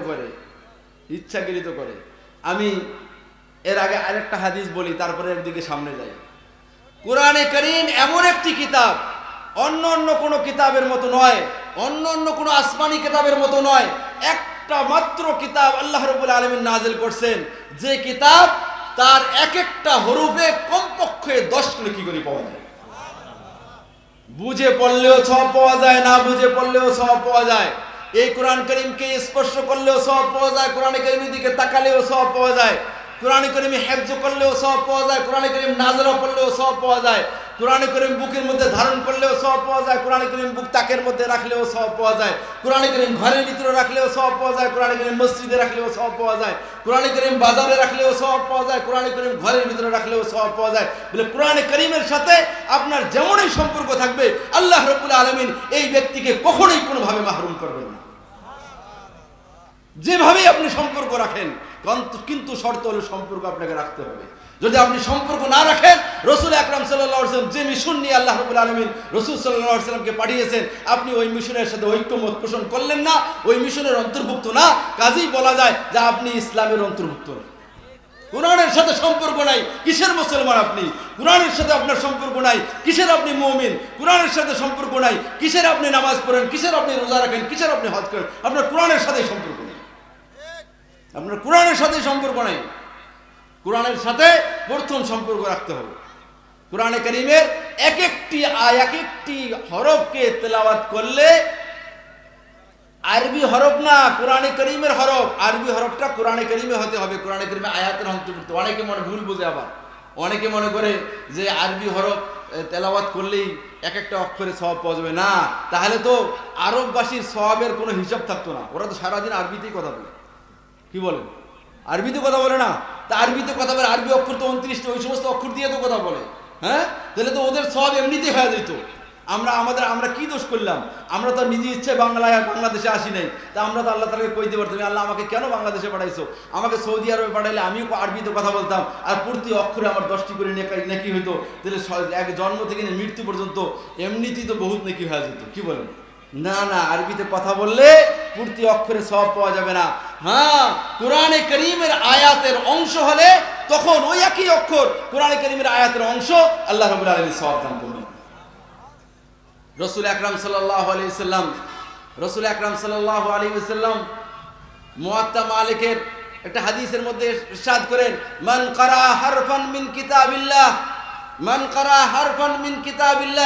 করে। আমি এর আগে আরেকটা হাদিস বলি, তারপরে একদিকে সামনে যাই। কোরআনে কারীম এমন একটি কিতাব, অন্য কোনো কিতাবের মতো নয়, অন্য কোনো আসমানি কিতাবের মতো নয়। একটা মাত্র কিতাব আল্লাহ রাব্বুল আলামিন নাযিল করছেন, যে কিতাব তার এক একটা হরফে কমপক্ষে 10 নেকি করে পাওয়া যায়। বুঝে পড়লেও সওয়াব পাওয়া যায়, না বুঝে পড়লেও সওয়াব পাওয়া যায়। এই কোরআন কারীমকে স্পর্শ করলেও সওয়াব পাওয়া যায়, কোরআনে কারীমের দিকে তাকালেও সওয়াব পাওয়া যায়, কোরআনে কারীমে হেফজ করলেও সওয়াব পাওয়া যায়, কোরআনে কারীম নাযরা পড়লেও সওয়াব পাওয়া যায়, কোরআনে কারীম বুকের মধ্যে ধারণ করলেও সওয়াব পাওয়া যায়, কোরআনে কারীম বুক তাকের মধ্যে রাখলেও সওয়াব পাওয়া যায়, কোরআনে কারীম ঘরের ভিতরে রাখলেও সওয়াব পাওয়া যায়, কোরআনে কারীম মসজিদে রাখলেও সওয়াব পাওয়া যায়, কোরআনে কারীম বাজারে রাখলেও সওয়াব পাওয়া যায়, কোরআনে কারীম ঘরের ভিতরে রাখলেও সওয়াব পাওয়া যায়। বলে কোরআনে কারীমের সাথে আপনার যেমনই সম্পর্ক থাকবে, আল্লাহ রাব্বুল আলামিন এই ব্যক্তিকে কখনোই কোনোভাবে মাহরুম করবেন না, যেভাবেই আপনি সম্পর্ক রাখেন। কিন্তু শর্ত হলো সম্পর্ক আপনাকে রাখতে হবে। যদি আপনি সম্পর্ক না রাখেন, রাসূল আকরাম সাল্লাল্লাহু আলাইহি ওয়াসাল্লাম যে মিশন নিয়ে আল্লাহ রাব্বুল আলামিন রাসূল সাল্লাল্লাহু আলাইহি ওয়াসাল্লামকে পাঠিয়েছেন, আপনি ওই মিশনের সাথে ঐক্যমত পোষণ করলেন না, ওই মিশনের অন্তর্ভুক্ত না, কাজেই বলা যায় যে আপনি ইসলামের অন্তর্ভুক্ত না। কোরআনের সাথে সম্পর্ক নাই, কিসের মুসলমান আপনি? কোরআনের সাথে আপনার সম্পর্ক নাই, কিসের আপনি মুমিন? কোরআনের সাথে সম্পর্ক নাই, কিসের আপনি নামাজ পড়েন, কিসের আপনি রোজা রাখেন, কিসের আপনি হজ করেন? আপনার কোরআনের সাথে সম্পর্ক নেই, আপনার কোরআনের সাথে সম্পর্ক নাই। কোরআনের সাথে প্রথম সম্পর্ক রাখতে হবে। কোরআনে কারীমের এক একটি হরফকে তেলাওয়াত করলে, আরবি হরফ না, কোরআনে কারীমের হরফ, আরবি হরফটা কোরআনে কারীমে হতে হবে, কোরআনে কারীমে আয়াতের অন্তর্ভুক্ত। অনেকে ভুল বুঝে, আবার অনেকে মনে করে যে আরবি হরফ তেলাওয়াত করলেই এক একটা অক্ষরে সওয়াব পাওয়া যাবে। না, তাহলে তো আরববাসীর সওয়াবের কোনো হিসাব থাকতো না। ওরা তো সারাদিন আরবিতেই কথা বলে। কি বলেন? আরবিতে কথা বলে না? তা আরবিতে কথা বলে, আরবি অক্ষর তো 29টা, ওই সমস্ত অক্ষর দিয়ে তো কথা বলে। হ্যাঁ, তাহলে তো ওদের সওয়াব এমনিতেই হয়ে যেত। আমরা কি দোষ করলাম? আমরা তো নিজে ইচ্ছে বাংলাদেশে আসি নাই, তা আমরা তো আল্লাহ তাআলাকে কইতে পারতাম, আল্লাহ আমাকে কেন বাংলাদেশে পাঠাইছো? আমাকে সৌদি আরবে পাঠাইলে আমিও আরবিতে কথা বলতাম, আর প্রতি অক্ষরে আমার 10টি করে নেকি হইতো, তাহলে এক জন্ম থেকে মৃত্যু পর্যন্ত এমনিতেই তো বহুত নেকি হয়ে যেত। কি বলেন? না না, আরবিতে কথা বললে প্রতি অক্ষরে সওয়াব পাওয়া যাবে না। হ্যাঁ, কোরআনে কারীমের আয়াতের অংশ হলে তখন ওই একই অক্ষর কোরআনে কারীমের আয়াতের অংশ আল্লাহ রাব্বুল আলামিন সওয়াব দান করবেন। রাসূল আকরাম সাল্লাল্লাহু আলাইহি ওয়াসাল্লাম মুয়াত্তা মালিকের একটা হাদিসের মধ্যে ইরশাদ করেন, মান কারা হারফান মিন কিতাবিল্লাহ,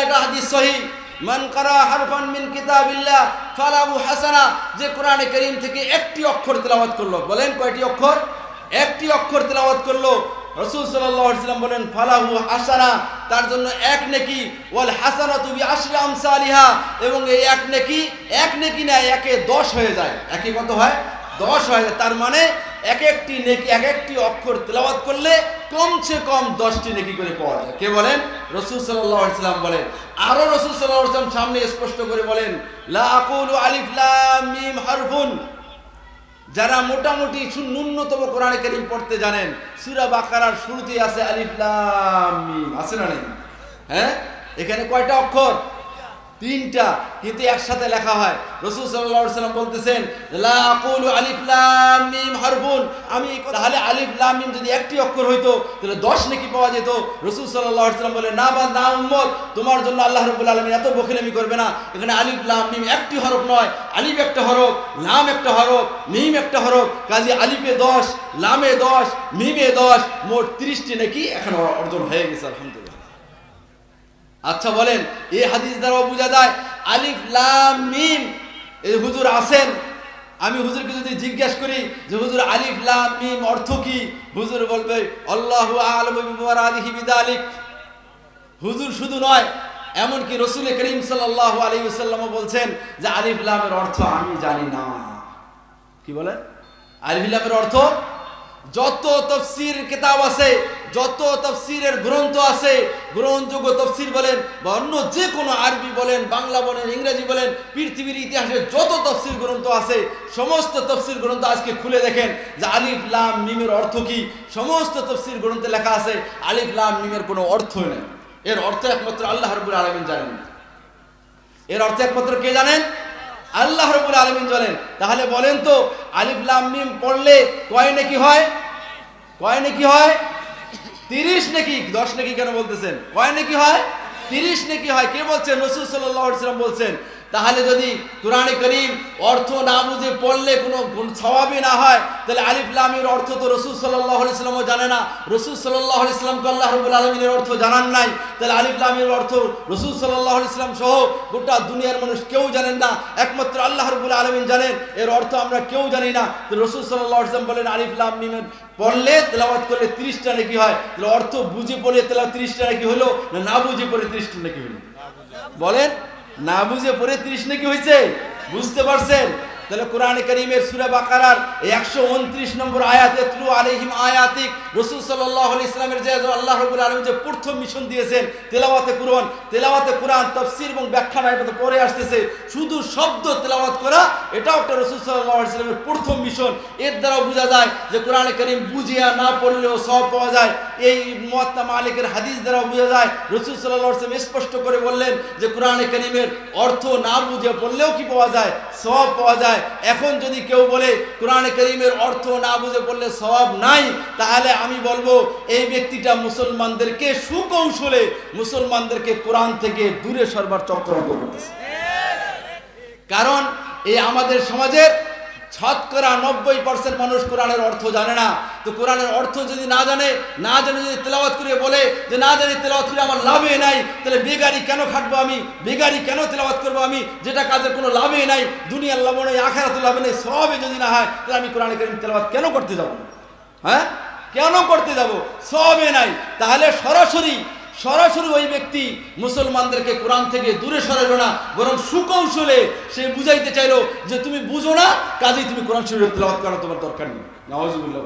এটা হাদিস সহিহ। মান কারা হারফান মিন কিতাবিল্লাহ ফালাহু হাসানা, যে কোরআনে কারীম থেকে একটি অক্ষর তেলাওয়াত করলো, বলেন কয়টি অক্ষর? একটি অক্ষর তেলাওয়াত করলো, রাসূল সাল্লাল্লাহু আলাইহি ওয়াসাল্লাম বলেন ফালাহু হাসানা, তার জন্য এক নেকি, ওয়াল হাসানাতু বিআশরি আমসালিহা, এবং এই এক নেকি না, একে 10 হয়ে যায়। একে কত হয়? 10 হয়ে যায়। তার মানে এক একটি অক্ষর তেলাওয়াত করলে কমসে কম 10টি নেকি করে পাওয়া যায়। কে বলেন? রাসূল সাল্লাল্লাহু আলাইহি ওয়াসাল্লাম বলেন। আরো রাসূল সাল্লাল্লাহু আলাইহি ওয়াসাল্লাম সামনে স্পষ্ট করে বলেন, লা আকুলু আলিফ লাম মিম হারফুন, যারা মোটামুটি ন্যূনতম কোরআনে কারীম পড়তে জানেন, সূরা বাকারার শুরুতেই আছে আলিফ লাম মিম, আছে না নেই? হ্যাঁ, এখানে কয়টা অক্ষর? 3টা, কিন্তু একসাথে লেখা হয়। রাসূল সাল্লাল্লাহু আলাইহি ওয়াসাল্লাম বলতেছেন, লা আকুলু আলিফ লাম মিম হারফুন, আমি তাহলে আলিফ লাম মিম যদি একটি অক্ষর হইতো তাহলে 10 নেকি পাওয়া যেত। রাসূল সাল্লাল্লাহু আলাইহি ওয়াসাল্লাম বলে, না বান্দা উম্মত, তোমার জন্য আল্লাহ রাব্বুল আলামিন এত বখিলামি করবে না। এখানে আলিফ লাম মিম একটি হরফ নয়, আলিফ একটা হরফ, লাম একটা হরফ, মিম একটা হরফ, কাজী আলিফে 10, লামে 10, মিমে 10, মোট 30টি নেকি এখানে অর্জন হয়ে গেছে। আলহামদুলিল্লাহ। আচ্ছা বলেন, এই হাদিস দ্বারা বোঝা যায় আলিফ লাম মিম, এই হুজুর আছেন, আমি হুজুরকে যদি জিজ্ঞাসা করি যে হুজুর আলিফ লাম মিম অর্থ কি, হুজুর বলবে আল্লাহু আ'লামু বিমারাদিহি বিযালিক। হুজুর শুধু নয়, এমনকি রাসূল করিম সাল্লাল্লাহু আলাইহি ওয়াসাল্লামও বলছেন যে আলিফ লামের অর্থ আমি জানি না। কি বলেন? আলিফ লামের অর্থ, যত তাফসীর কিতাব আছে, যত তাফসীরের গ্রন্থ আছে, গ্রহণযোগ্য তাফসীর বলেন বা অন্য যে কোনো আরবি বলেন, বাংলা বলেন, ইংরেজি বলেন, পৃথিবীর ইতিহাসে যত তাফসীর গ্রন্থ আছে, সমস্ত তাফসীর গ্রন্থ আজকে খুলে দেখেন যে আলিফ লাম মিমের অর্থ কি। সমস্ত তাফসীর গ্রন্থে লেখা আছে আলিফ লাম মিমের কোনো অর্থই নেই। এর অর্থ একমাত্র আল্লাহ রাব্বুল আলামিন জানেন। এর অর্থ একমাত্র কে জানেন? আল্লাহ রাব্বুল আলামিন জানেন। তাহলে বলেন তো, আলিফ লাম মিম পড়লে কয় নেকি হয়? কয় নেকি হয়? 30 নেকি। 10 নেকি কেন বলতেছেন? কয় নেকি হয়? 30 নেকি হয়। কে বলছেন? রাসূল সাল্লাল্লাহু আলাইহি ওয়াসাল্লাম বলছেন। তাহলে যদি কোরআনে কারীম অর্থ না বুঝে পড়লে কোনো সওয়াবই না হয়, তাহলে আলিফ লাম এর অর্থ তো রাসূল সাল্লাল্লাহু আলাইহি ওয়াসাল্লামও জানে না, রাসূল সাল্লাল্লাহু আলাইহি ওয়াসাল্লামকে আল্লাহ রাব্বুল আলামিনের অর্থ জানান নাই। তাহলে আলিফ লাম এর অর্থ রাসূল সাল্লাল্লাহু আলাইহি ওয়াসাল্লাম সহ গোটা দুনিয়ার মানুষ কেউ জানেন না, একমাত্র আল্লাহ রাব্বুল আলামিন জানেন। এর অর্থ আমরা কেউ জানি না। তো রাসূল সাল্লাল্লাহু আলাইহি ওয়াসাল্লাম বলেন আলিফ লাম মিম পড়লে তেলাওয়াত করলে 30টা নেকি হয়। তাহলে অর্থ বুঝে পড়লে তেলাওয়াত 30টা নেকি হলো, না বুঝে পড়ে 30টা নেকি হলো? বলেন, না বুঝে পড়ে 30 নেকি হয়েছে? বুঝতে পারছেন? তাহলে কোরআনে কারীমের সূরা বাকারার 129 নম্বর আয়াত, ইতলু আলাইহিম আয়াতিক, রাসূল সাল্লাল্লাহু আলাইহি ওয়াসাল্লামের যে আল্লাহ রাব্বুল আলামিন যে প্রথম মিশন দিয়েছেন তেলাওয়াতে কোরআন তাফসীর এবং ব্যাখ্যা নাই, এটা পরে আসতেছে। শুধু শব্দ তেলাওয়াত করা, এটাও একটা রাসূল সাল্লাল্লাহু আলাইহি ওয়াসাল্লামের প্রথম মিশন। এর দ্বারা বোঝা যায় যে কোরআনে কারীম বুঝিয়া না পড়লেও সওয়াব পাওয়া যায়। এই মুয়াত্তা মালিকের হাদিস দ্বারা বোঝা যায় রাসূল সাল্লাল্লাহু আলাইহি ওয়াসাল্লাম স্পষ্ট করে বললেন যে কোরআনে কারীমের অর্থ না বুঝে পড়লেও কি পাওয়া যায়? সওয়াব পাওয়া যায়। এখন যদি কেউ বলে কোরআনে কারীমের অর্থ না বুঝে পড়লে সওয়াব নাই, তাহলে আমি বলবো এই ব্যক্তিটা মুসলমানদেরকে সুকৌশলে মুসলমানদেরকে কোরআন থেকে দূরে সরবার চক্রান্ত করতেছে। কারণ এই আমাদের সমাজের শতকরা 90% মানুষ কোরআনের অর্থ জানে না। তো কোরআনের অর্থ যদি না জানে যদি তেলাওয়াত করে বলে যে না জানি তেলাওয়াত করে আমার লাভই নাই, তাহলে বেগারি কেন খাটবো আমি, বেগারি কেন তেলাওয়াত করবো আমি, যেটা কাজের কোনো লাভই নাই, দুনিয়ার লাভ নেই, আখিরাতের লাভ নেই, সওয়াবে যদি না হয়, তাহলে আমি কোরআনে কারীম তেলাওয়াত কেন করতে যাব? হ্যাঁ, কেন করতে যাব? সওয়াবে নাই। তাহলে সরাসরি ওই ব্যক্তি মুসলমানদেরকে কোরআন থেকে দূরে সরাইল না, বরং সুকৌশলে সে বুঝাইতে চাইলো যে তুমি বুঝো না, কাজেই তুমি কোরআন শরীফ তেলাওয়াত করা তোমার দরকার নেই। নাউজুবিল্লাহ।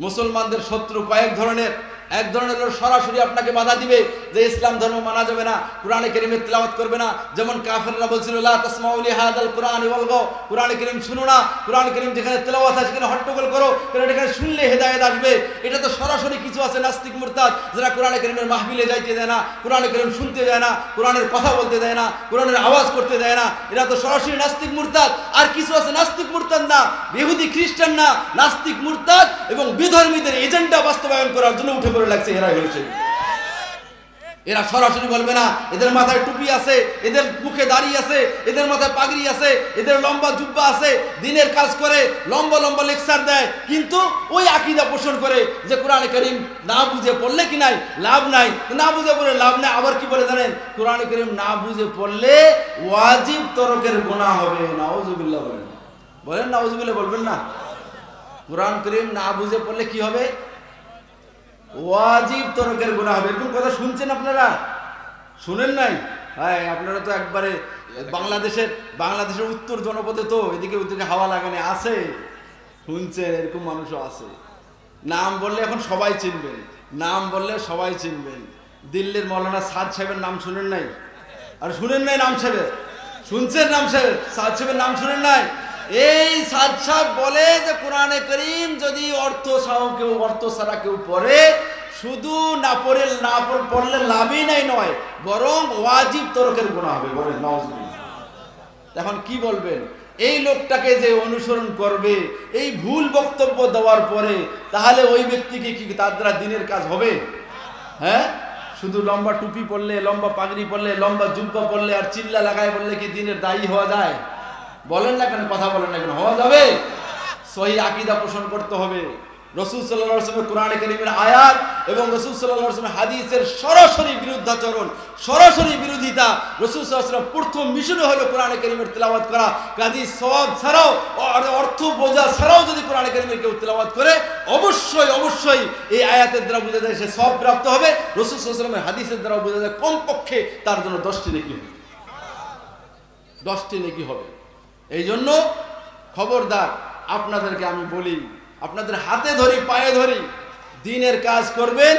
মুসলমানদের শত্রু কয়েক ধরনের। এক ধরনের লোক সরাসরি আপনাকে বাধা দিবে যে ইসলাম ধর্ম মানা যাবে না, কোরআনে কারীমের তেলাওয়াত করবে না। যেমন কাফেররা বলছিল লা তাসমাউ লিহাদাল কুরআনি ওয়ালগাও, কোরআনে কারীম শুনো না, কোরআনে কারীম যেখানে তেলাওয়াত আছে সেখানে হট্টগোল করো, কারণ এখানে শুনলে হেদায়েত আসবে। এটা তো সরাসরি কিছু আছে নাস্তিক মুরতাদ যারা কোরআনে কারীমের মাহফিলে যাইতে দেয় না, কোরআনে কারীম শুনতে দেয় না, কোরআনের কথা বলতে দেয় না, কোরআনের আওয়াজ করতে দেয় না, এরা তো সরাসরি নাস্তিক মুরতাদ। আর কিছু আছে নাস্তিক মুরতাদ না, ইহুদি খ্রিস্টান না, নাস্তিক মুরতাদ এবং বিধর্মীদের এজেন্ডা বাস্তবায়ন করার জন্য উঠে পড়ে লাগছে। এরা হয়েছে, এরা সরাসরি বলবে না, এদের মাথায় টুপি আছে, এদের মুখে দাড়ি আছে, এদের মাথায় পাগড়ি আছে, এদের লম্বা জুব্বা আছে, দিনের কাজ করে, লম্বা লম্বা লেকচার দেয়, কিন্তু ওই আকীদা পোষণ করে যে কোরআনে কারীম না বুঝে পড়লে কি নাই লাভ নাই, না বুঝে পড়লে লাভ নাই। আবার কি বলে জানেন, কোরআনে কারীম না বুঝে পড়লে ওয়াজিব তরকের গুনাহ হবে। নাউজুবিল্লাহ বলেন, বলেন নাউজুবিল্লাহ বলবেন না? কোরআন কারীম না বুঝে পড়লে কি হবে? ওয়াজিব তরকের গুনাহ হবে। এরকম কথা শুনছেন আপনারা? শুনেন নাই? হ্যাঁ, আপনারা তো একবারে বাংলাদেশের উত্তর জনপদে তো এদিকে ওদিকে হাওয়া লাগানে আছে, শুনছেন, এরকম মানুষও আছে। নাম বললে এখন সবাই চিনবেন, নাম বললে সবাই চিনবেন। দিল্লির মৌলানা সাদ সাহেবের নাম শুনেন নাই? আর শুনেন নাই নাম সাহেব? শুনছেন নাম সাহেব? সাদ সাহেবের নাম শুনেন নাই? এই সাদ সাহেব বলে যে কোরআনে কারীম যদি অর্থ ছাড়া কেউ পড়ে, শুধু পড়লে লাভই নাই নয়, বরং ওয়াজিব তরকের গুনাহ হবে। বলেন নাউজুবিল্লাহ। এখন কি বলবেন? এই লোকটাকে যে অনুসরণ করবে এই ভুল বক্তব্য দেওয়ার পরে, তাহলে ওই ব্যক্তিকে কি তার দ্বারা দিনের কাজ হবে? হ্যাঁ, শুধু লম্বা টুপি পরলে, লম্বা পাগড়ি পরলে, লম্বা জুব্বা পরলে আর চিল্লা লাগায় বললে কি দিনের দায়ী হওয়া যায়? বলেন না কেন? কথা বলেন না কেন? হওয়া যাবে? সহি আকীদা পোষণ করতে হবে। রাসূল সাল্লাল্লাহু আলাইহি ওয়াসাল্লাম কোরআনে কারীমের আয়াত এবং রাসূল সাল্লাল্লাহু আলাইহি ওয়াসাল্লাম হাদিসের সরাসরি বিরুদ্ধাচরণ, সরাসরি বিরোধিতা। রাসূল সাল্লাল্লাহু আলাইহি ওয়াসাল্লাম প্রথম মিশনে হলো কোরআনে কারীমের তেলাওয়াত করা। কাজী সওয়াব ছাড়াও, অর্থ বোঝা ছাড়াও যদি কোরআনে কারীমের কেউ তেলাওয়াত করে, অবশ্যই এই আয়াতের দ্বারা বোঝা যায় সে সওয়াব প্রাপ্ত হবে। রাসূল সাল্লাল্লাহু আলাইহি ওয়াসাল্লামের হাদিসের দ্বারা বোঝা যায় কমপক্ষে তার জন্য 10টি নেকি হবে, 10টি নেকি হবে। এই জন্য খবরদার, আপনাদেরকে আমি বলি, আপনাদের হাতে ধরি, পায়ে ধরি, দ্বীনের কাজ করবেন।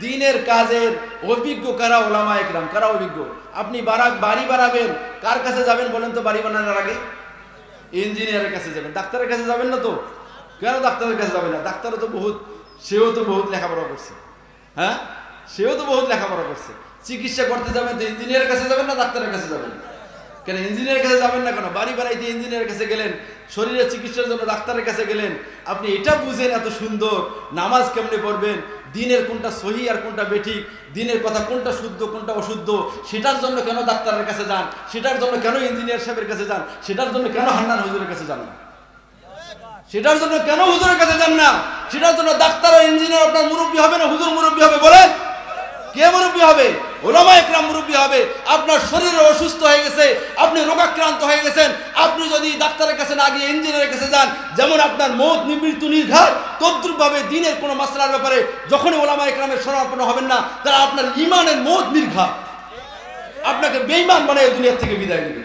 দ্বীনের কাজের অভিজ্ঞ কারা? উলামায়ে কেরাম। কারা অভিজ্ঞ? আপনি বাড়ি বানাবেন, কার কাছে যাবেন বলেন তো? বাড়ি বানানোর আগে ইঞ্জিনিয়ারের কাছে যাবেন, ডাক্তারের কাছে যাবেন না তো? কেন ডাক্তারের কাছে যাবেন না? ডাক্তারও তো সেও তো বহুত লেখাপড়া করছে। হ্যাঁ, সেও তো বহুত লেখাপড়া করছে। চিকিৎসা করতে যাবেন তো ইঞ্জিনিয়ারের কাছে যাবেন না ডাক্তারের কাছে যাবেন? কেন ইঞ্জিনিয়ারের কাছে যাবেন না কেন? বাড়ি বানাইতে ইঞ্জিনিয়ারের কাছে গেলেন, শরীরের চিকিৎসার জন্য ডাক্তারের কাছে গেলেন। আপনি এটা বুঝেন এত সুন্দর, নামাজ কেমনে পড়বেন, দ্বীনের কোনটা সহি আর কোনটা বেঠিক, দ্বীনের কথা কোনটা শুদ্ধ কোনটা অশুদ্ধ, সেটার জন্য কেন ডাক্তারের কাছে যান? সেটার জন্য কেন ইঞ্জিনিয়ার সাহেবের কাছে যান? সেটার জন্য কেন হান্নান হুজুরের কাছে যান না? সেটার জন্য কেন হুজুরের কাছে যান না? সেটার জন্য ডাক্তার আর ইঞ্জিনিয়ার আপনার মুরব্বী হবে না হুজুর মুরব্বী হবে? বলেন, কে মুরব্বী হবে? উলামায়ে কেরাম মুরব্বী হবে। আপনার শরীর অসুস্থ হয়ে গেছে, আপনি রোগাক্রান্ত হয়ে গেছেন, আপনি যদি ডাক্তারের কাছে না গিয়ে ইঞ্জিনিয়ারের কাছে যান, যেমন আপনার মৌত মৃত্যু নির্ঘাত, তদ্রূপভাবে দ্বীনের কোনো মাসলার ব্যাপারে যখনই উলামায়ে কেরামের শরণাপন্ন হবেন না, তারা আপনার ঈমানের মৌত নির্ঘাত, আপনাকে বেঈমান বানিয়ে দুনিয়া থেকে বিদায় নেবে।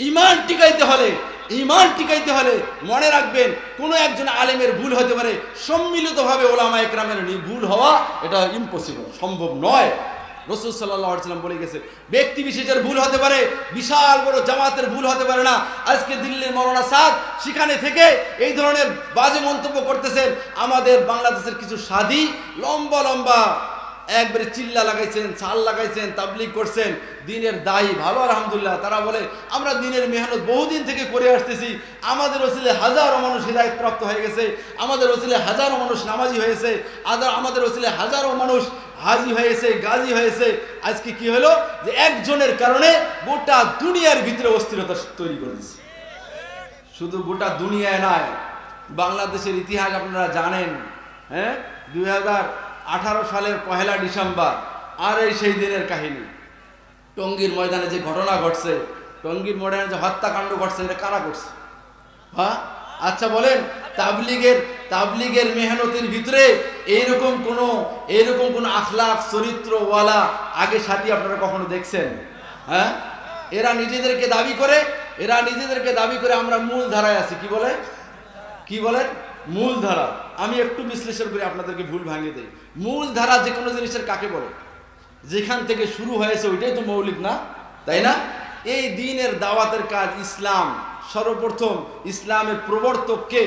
ঈমান টিকাইতে হলে মনে রাখবেন, কোনো একজন আলেমের ভুল হতে পারে, সম্মিলিতভাবে উলামায়ে কেরামের ভুল হওয়া এটা ইম্পসিবল, সম্ভব নয়। রাসূল সাল্লাল্লাহু আলাইহি ওয়াসাল্লাম বলে গেছে, ব্যক্তি বিশেষের ভুল হতে পারে, বিশাল বড় জামাতের ভুল হতে পারে না। আজকে দিল্লির মৌলানা সাদ সেখানে থেকে এই ধরনের বাজে মন্তব্য করতেছেন। আমাদের বাংলাদেশের কিছু সাধী লম্বা একবারে চিল্লা লাগাইছেন, ছাল লাগাইছেন, তাবলীগ করছেন, দ্বীনের দায়ী ভালো আলহামদুলিল্লাহ। তারা বলে আমরা দ্বীনের মেহনত বহুদিন থেকে করে আসতেছি, আমাদের ওসিলে হাজারো মানুষ হিদায়াত প্রাপ্ত হয়ে গেছে, আমাদের ওসিলে হাজারো মানুষ নামাজি হয়েছে, আমাদের ওসিলে হাজারো মানুষ হাজি হয়েছে, গাজী হয়েছে। আজকে কি হলো যে একজনের কারণে গোটা দুনিয়ার ভিতরে অস্থিরতা তৈরি করে দিচ্ছে। শুধু গোটা দুনিয়ায় নয়, বাংলাদেশের ইতিহাস আপনারা জানেন। হ্যাঁ, 2018 সালের 1 ডিসেম্বর আর এই সেই দিনের কাহিনী, টঙ্গীর ময়দানে যে ঘটনা ঘটছে, টঙ্গীর ময়দানে যে হত্যাকাণ্ড ঘটছে, এটা কারা করছে? হ্যাঁ, আচ্ছা বলেন, তাবলীগের মেহনতের ভিতরে এইরকম কোন আখলাক চরিত্রওয়ালা আগে সাথী আপনারা কখনো দেখছেন? হ্যাঁ, এরা নিজেদেরকে দাবি করে আমরা মূল ধারায় আছি। কি বলে মূলধারা। আমি একটু বিশ্লেষণ করে আপনাদেরকে ভুল ভাঙিয়ে দেই। মূলধারা যে কোনো জিনিসের কাকে বলে? যেখান থেকে শুরু হয়েছে ওইটাই তো মৌলিক, না তাই না? এই দ্বীনের দাওয়াতের কাজ ইসলাম। সর্বপ্রথম ইসলামের প্রবর্তক কে?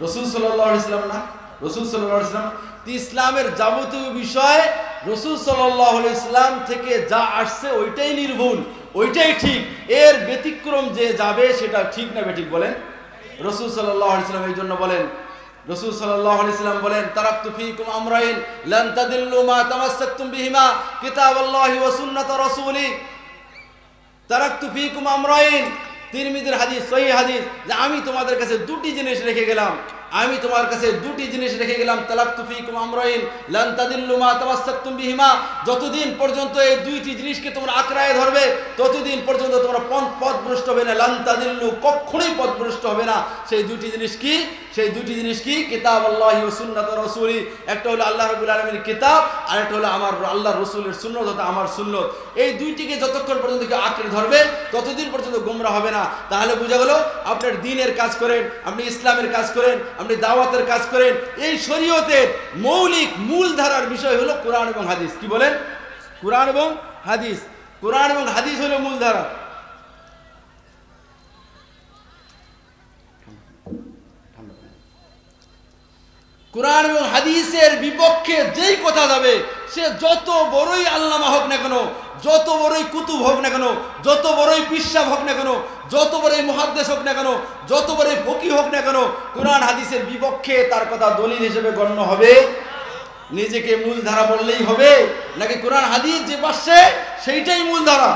রাসূল সাল্লাল্লাহু আলাইহি ওয়াসাল্লাম না? রাসূল সাল্লাল্লাহু আলাইহি ওয়াসাল্লাম। ইসলামের যাবতীয় বিষয় রাসূল সাল্লাল্লাহু আলাইহি ওয়াসাল্লাম থেকে যা আসছে ওইটাই নির্ভুল, ওইটাই ঠিক। এর ব্যতিক্রম যে যাবে সেটা ঠিক না বেঠিক বলেন? রাসূল সাল্লাল্লাহু আলাইহি ওয়াসাল্লাম এই জন্য বলেন, রাসূল সাল্লাল্লাহু আলাইহি ওয়াসাল্লাম বলেন, তারাকতু ফীকুম আমরাইন লান তাদিল্লু মা তামাসসাকতুম বিহিমা কিতাবাল্লাহি ওয়া সুন্নাত রাসূলি। তারাকতু ফীকুম আমরাইন, তিরমিজির হাদিস, সহিহ হাদিস, যে আমি তোমাদের কাছে দুটি জিনিস রেখে গেলাম, আমি তোমার কাছে দুটি জিনিস রেখে গেলাম। তারাকতু ফীকুম আমরাইন লান তাদিল্লু মা তামাসসাকতুম বিহিমা, যতদিন পর্যন্ত এই দুইটি জিনিসকে তোমরা আঁকড়ায় ধরবে ততদিন পর্যন্ত তোমরা পথভ্রষ্ট হবে না। লান তাদিল্লু, কখনোই পথভ্রষ্ট হবে না। সেই দুটি জিনিস কি? সেই দুটি জিনিস কি? কিতাবাল্লাহি ওয়া সুন্নাত রাসূলি। একটা হলো আল্লাহ রাব্বুল আলামিনের কিতাব, আর একটা হলো আমার আল্লাহর রাসূলের সুন্নাত, অর্থাৎ আমার সুন্নাত। এই দুইটিকে যতক্ষণ পর্যন্ত কেউ আঁকড়ে ধরবে ততদিন পর্যন্ত গোমরা হবে না। তাহলে বোঝা গেল আপনার দ্বীনের কাজ করেন, আপনি ইসলামের কাজ করেন, আপনি দাওয়াতের কাজ করেন। এই শরীয়তের মৌলিক মূলধারার বিষয় হলো কোরআন এবং হাদিস। কি বলেন? কোরআন এবং হাদিস। কোরআন এবং হাদিস হলো মূলধারা। কোরআন এবং হাদিসের বিপক্ষে যেই কথা যাবে সে যত বড়ই আল্লামা হোক না কেন, যত বড়ই কুতুব হোক না কেন, যত বড়ই পিশাব হোক না কেন, যত বড়ই মুহাদ্দিস হোক না কেন, যত বড়ই ফকিহ হোক না কেন, কোরআন হাদিসের বিপক্ষে তার কথা দলিল হিসেবে গণ্য হবে। নিজেকে মূলধারা বললেই হবে নাকি কোরআন হাদিস যে পাচ্ছে সেইটাই মূলধারা?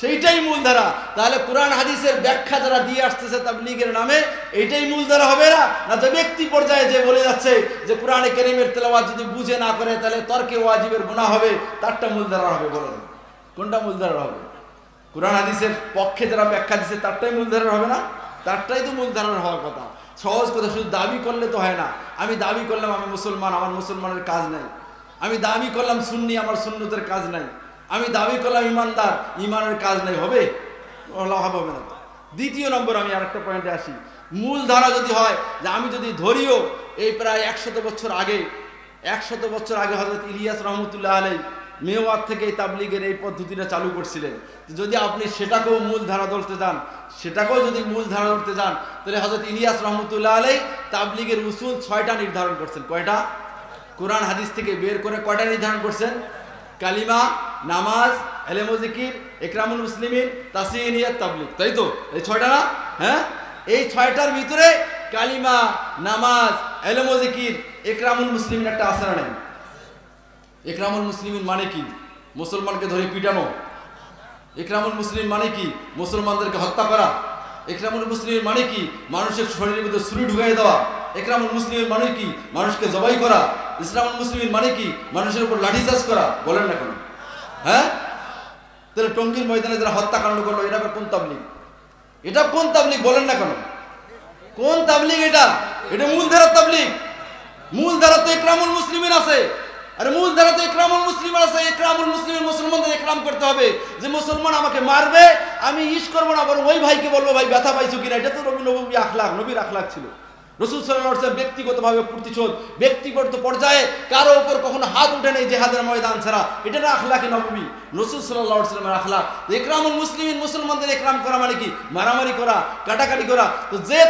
সেইটাই মূলধারা। তাহলে কোরআন হাদিসের ব্যাখ্যা যারা দিয়ে আসতেছে তাবলীগের নামে, এইটাই মূলধারা হবে না? না যে ব্যক্তি পর্যায়ে যে বলে যাচ্ছে যে কোরআনে কারীমের তেলাওয়াত যদি বুঝে না করে তাহলে তর্কে ওয়াজিবের গুনাহ হবে, তারটা মূলধারা হবে? বলেন কোনটা মূলধারা হবে? কোরআন হাদিসের পক্ষে যারা ব্যাখ্যা দিচ্ছে তারটাই মূলধারা হবে না? তারটাই তো মূলধারার হওয়ার কথা। সহজ কথা, শুধু দাবি করলে তো হয় না। আমি দাবি করলাম আমি মুসলমান, আমার মুসলমানের কাজ নাই। আমি দাবি করলাম সুন্নি, আমার সুন্নতের কাজ নাই। আমি দাবি করলাম ইমানদার, ইমানের কাজ নাই, হবে? হবে না। দ্বিতীয় নম্বর, আমি আরেকটা পয়েন্টে আসি। মূলধারা যদি হয় যে আমি যদি ধরিও এই প্রায় 100 বছর আগে, 100 বছর আগে হযরত ইলিয়াস রহমতুল্লাহ আলাইহি মেওয়াত থেকে এই তাবলীগের এই পদ্ধতিটা চালু করছিলেন, যদি আপনি সেটাকেও মূলধারা ধরতে যান, সেটাকেও যদি মূলধারা ধরতে যান, তাহলে হযরত ইলিয়াস রহমতুল্লাহ আলাইহি তাবলীগের উসুল 6টা নির্ধারণ করছেন। কয়টা? কোরআন হাদিস থেকে বের করে কয়টা নির্ধারণ করছেন? কালিমা, নামাজ, ইলম ও জিকির, ইকরামুল মুসলিমিন, তাসিনিয়াত, তাবলীগ, তাই তো? এই 6টা না? হ্যাঁ, এই 6টার ভিতরে কালিমা, নামাজ, ইলম ও জিকির, ইকরামুল মুসলিমিন একটা আছে না নাই? ইকরামুল মুসলিমিন মানে কি? মুসলমানকে ধরে পিটানো। ইকরামুল মুসলিম মানে কি? মুসলমানদেরকে হত্যা করা। ইকরামুল মুসলিম মানে কি? মানুষের শরীরের মধ্যে ছুরি ঢুকাই দেওয়া। ইকরামুল মুসলিম মানে কি? মানুষকে জবাই করা। ইসলামুল মুসলিম মানে কি? মানুষের উপর লাঠিচার্জ করা। বলেন না কেন? হ্যাঁ, তাহলে টঙ্গীর ময়দানে যারা হত্যাকাণ্ড করলো এটা কোন তাবলীগ? এটা কোন তাবলীগ? বলেন না কেন? কোন তাবলীগ এটা? এটা মূলধারার তাবলীগ। মূলধারা তো ইকরামুল মুসলিমিন আছে। আরে মূলধারা তো ইকরামুল মুসলিমিন আছে। ইকরামুল মুসলিমিন, মুসলমানদের ইকরাম করতে হবে। যে মুসলমান আমাকে মারবে আমি ইশ করবো না, বরং ওই ভাইকে বলবো ভাই ব্যথা পাইছো কিনা। এটা তো নবী আখলাক, নবীর আখলাক ছিল। রাসূল সাল্লাল্লাহু আলাইহি ওয়াসাল্লাম ব্যক্তিগতভাবে প্রতিশোধ, ব্যক্তিগত পর্যায়ে কারো উপর কখনো হাত উঠে নেই জিহাদের ময়দান ছাড়া। এটা না আখলাকে নবী, রাসূল সাল্লাল্লাহু আলাইহি ওয়াসাল্লামের আখলাক। ইকরামুল মুসলিমিন, মুসলমানদের ইকরাম করা মানে কি? মারামারি করা, কাটাকাটি করা। তো যে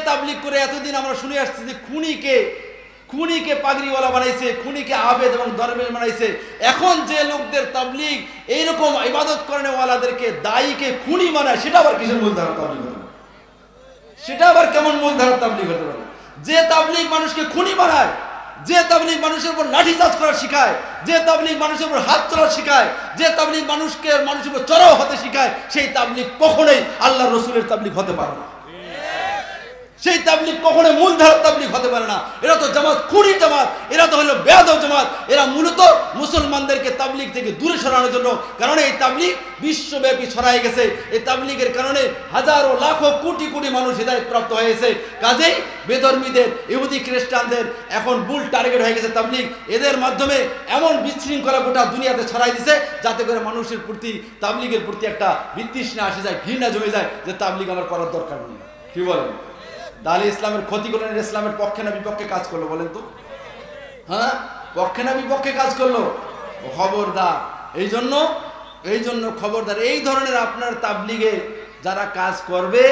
তাবলীগ করে এতদিন আমরা শুনে আসছি যে খুনিকে পাগড়িওয়ালা বানাইছে, খুনিকে আবেদ এবং দরবেশ বানাইছে। এখন যে লোকদের তাবলীগ এইরকম ইবাদত করেনেওয়ালাদেরকে দায়ীকে খুনি বানায়, সেটা আবার কিসের মূলধারা তাবলীগ হতে পারে? সেটা আবার কেমন মূলধারা তাবলীগ হতে পারে? যে তাবলীগ মানুষকে খুনি বানায়, যে তাবলীগ মানুষের উপর লাঠিচার্জ করা শিখায়, যে তাবলীগ মানুষের উপর হাত তোলা শিখায়, যে তাবলীগ মানুষের উপর চড়াও হতে শিখায়, সেই তাবলীগ কখনোই আল্লাহর রাসূলের তাবলীগ হতে পারে না। সেই তাবলীগ কখনো মূলধারার তাবলীগ হতে পারে না। এরা তো জামাত, খুনি জামাত, এরা তো হলো বেয়াদব জামাত। এরা মূলত মুসলমানদেরকে তাবলীগ থেকে দূরে সরানোর জন্য, কারণ এই তাবলীগ বিশ্বব্যাপী ছড়াই গেছে। এই তাবলীগের কারণে হাজারো লাখো কোটি কোটি মানুষ হিদায়াত প্রাপ্ত হয়েছে। কাজেই বেধর্মীদের, ইহুদি খ্রিস্টানদের এখন মূল টার্গেট হয়ে গেছে তাবলীগ। এদের মাধ্যমে এমন বিশৃঙ্খলা গোটা দুনিয়াতে ছড়াই দিছে যাতে করে মানুষের প্রতি, তাবলীগের প্রতি একটা বিতৃষ্ণা আসে যায়, ঘৃণা জমে যায় যে তাবলীগ আমার করার দরকার নেই। কি বলেন? তাহলে ইসলামের ক্ষতি করলেন, ইসলামের পক্ষে না বিপক্ষে কাজ করলো বলেন তো? হ্যাঁ, পক্ষে না বিপক্ষে কাজ করলো? খবরদার। এই জন্য খবরদার, এই ধরনের আপনার তাবলিগে যারা কাজ করবে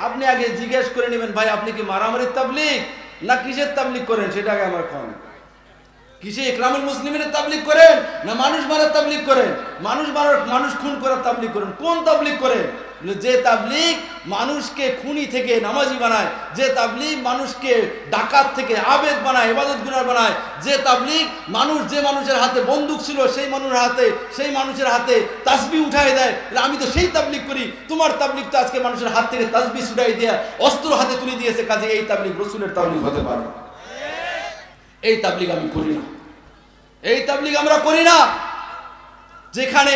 আপনি আগে জিজ্ঞেস করে নেবেন, ভাই আপনি কি মারামারির তাবলিগ না কিসের তাবলিগ করেন সেটা আগে আমার কম। কিসে ইকরামুল মুসলিমিনের তাবলিগ করেন না মানুষ মারার তাবলিগ করেন? মানুষ খুন করার তাবলিগ করেন? কোন তাবলিগ করেন? যে তাবলিগ মানুষকে খুনি থেকে নামাজি বানায়, যে তাবলিগ মানুষকে ডাকাত থেকে আবেদ বানায়, ইবাদত গুনার বানায়, যে তাবলিগ যে মানুষের হাতে বন্দুক ছিল সেই মানুষের হাতে তাসবিহ উঠায় দেয়, আমি তো সেই তাবলিগ করি। তোমার তাবলিগ তো আজকে মানুষের হাত থেকে তাসবিহ ছুটাই দিয়ে অস্ত্র হাতে তুলে দিয়েছে, কাজে এই তাবলিগ রাসূলের তাবলিগ হতে পারে? এই তাবলিগ আমি করি না, এই তাবলিগ আমরা করি না। যেখানে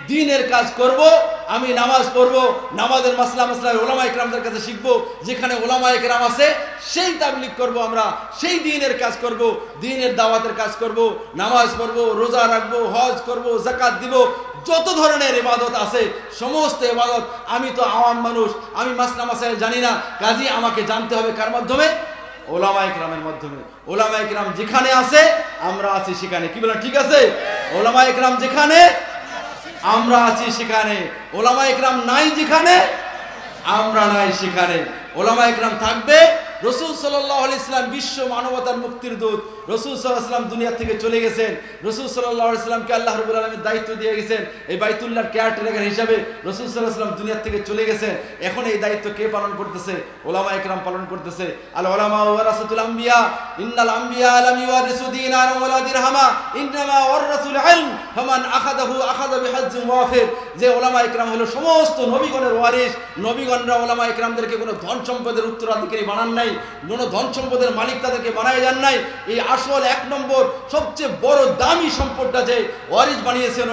দ্বীনের কাজ করব, আমি নামাজ পড়ব, নামাজের মাসলা উলামা ইকরামদের কাছে শিখব, যেখানে উলামা ইকরাম আছে সেই তাবলিগ করব, আমরা সেই দ্বীনের কাজ করব, দ্বীনের দাওয়াতের কাজ করব, নামাজ পড়ব, রোজা রাখব, হজ করব, যাকাত দিব, যত ধরনের ইবাদত আছে সমস্ত ইবাদত। আমি তো আওয়াম মানুষ, আমি মাসলা মাসাইল জানি না, কাজী আমাকে জানতে হবে কার মাধ্যমে? ওলামা ইকরামের মাধ্যমে। ওলামা ইকরাম যেখানে আছে আমরা আছি সেখানে, কি বলেন ঠিক আছে? ওলামা ইকরাম যেখানে আমরা আছি সেখানে, ওলামা ইকরাম নাই যেখানে আমরা নাই সেখানে। ওলামা ইকরাম থাকবে। রাসূল সাল্লাল্লাহু আলাইহি সাল্লাম বিশ্ব মানবতার মুক্তির দূত, রাসূল সাল্লাল্লাহু আলাইহি সাল্লাম দুনিয়া থেকে চলে গেছেন। রাসূল সাল্লাল্লাহু আলাইহি সাল্লামকে আল্লাহ রাব্বুল আলামিন দায়িত্ব দিয়ে গেছেন, এই বাইতুল্লাহর কেয়ারটেকার হিসাবে রাসূল সাল্লাল্লাহু আলাইহি সাল্লাম দুনিয়া থেকে চলে গেছেন। এখন এই দায়িত্ব কে পালন করতেছে? ওলামা ইকরাম পালন করতেছে। আল উলামা ওয়ারাসাতুল আম্বিয়া, ইন্নাল আম্বিয়া লাম ইওয়ারিসু দীনান ওয়ালা দিরহামা ইন্নামা ওয়ারাসুল ইলম ফামান আখাযাহু আখাযা বিহাজ্জিন ওয়াফির। যে ওলামা ইকরাম হলো সমস্ত নবীগণের ওয়ারিস। নবীগণরা ওলামা ইকরামদেরকে কোনো ধন সম্পদের উত্তরাধিকারী বানান নাই, কোনো ধন সম্পদের মালিক তাদেরকে বানায় যান নাই। এই আসল এক নম্বর সবচেয়ে বড় দামি সম্পদটা যে ওয়ারিস বানিয়েছেন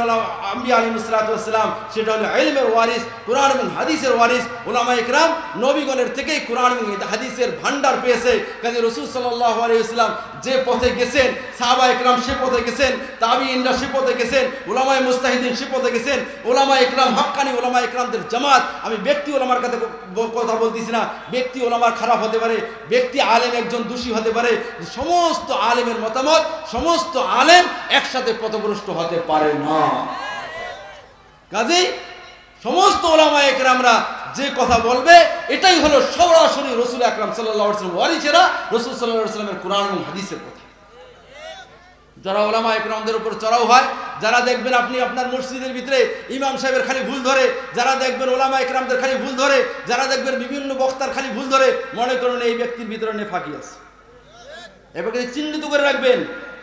আম্বিয়া আলাইহিস সালাতু ওয়াস সালাম, সেটা হলো ইলমের ওয়ারিস, কোরআন এবং হাদিসের ওয়ারিস। ওলামা ইকরাম নবীগণের থেকেই কোরআন এবং হাদিসের ভান্ডার পেয়েছে। কাজে রাসূল সাল্লাল্লাহু আলাইহি ওয়াসাল্লাম যে পথে গেছেন, সাহাবা ইকরাম সে পথে গেছেন, তাবিঈনরা সে পথে গেছেন, উলামায়ে মুজতাহিদিন সে পথে গেছেন। ওলামা ইকরাম হক্কানি ওলামা ইকরামদের জামাত। আমি ব্যক্তি ওলামার কথা বলতেছি না, ব্যক্তি ওলামার খারাপ হতে পারে, ব্যক্তি আলেম একজন দোষী হতে পারে, সমস্ত আলেমের মতামত, সমস্ত আলেম একসাথে পথভ্রষ্ট হতে পারে না। কাজেই সমস্ত ওলামায়ে কেরামরা যে কথা বলবে এটাই হলো সরাসরি রাসূল আকরাম সাল্লাল্লাহু আলাইহি ওয়াসাল্লাম ওয়ারিসেরা রাসূল সাল্লাল্লাহু আলাইহি ওয়াসাল্লামের কোরআন এবং হাদিসের কথা। যারা ওলামায়ে কেরামদের উপর চড়াও হয়, যারা দেখবেন আপনি আপনার মসজিদের ভিতরে ইমাম সাহেবের খালি ভুল ধরে, যারা দেখবেন ওলামায়ে কেরামদের খালি ভুল ধরে, যারা দেখবেন বিভিন্ন বক্তার খালি ভুল ধরে, মনে করুন এই ব্যক্তির ভিতরে নেফাকি আছে। এবারে চিহ্নিত করে রাখবেন।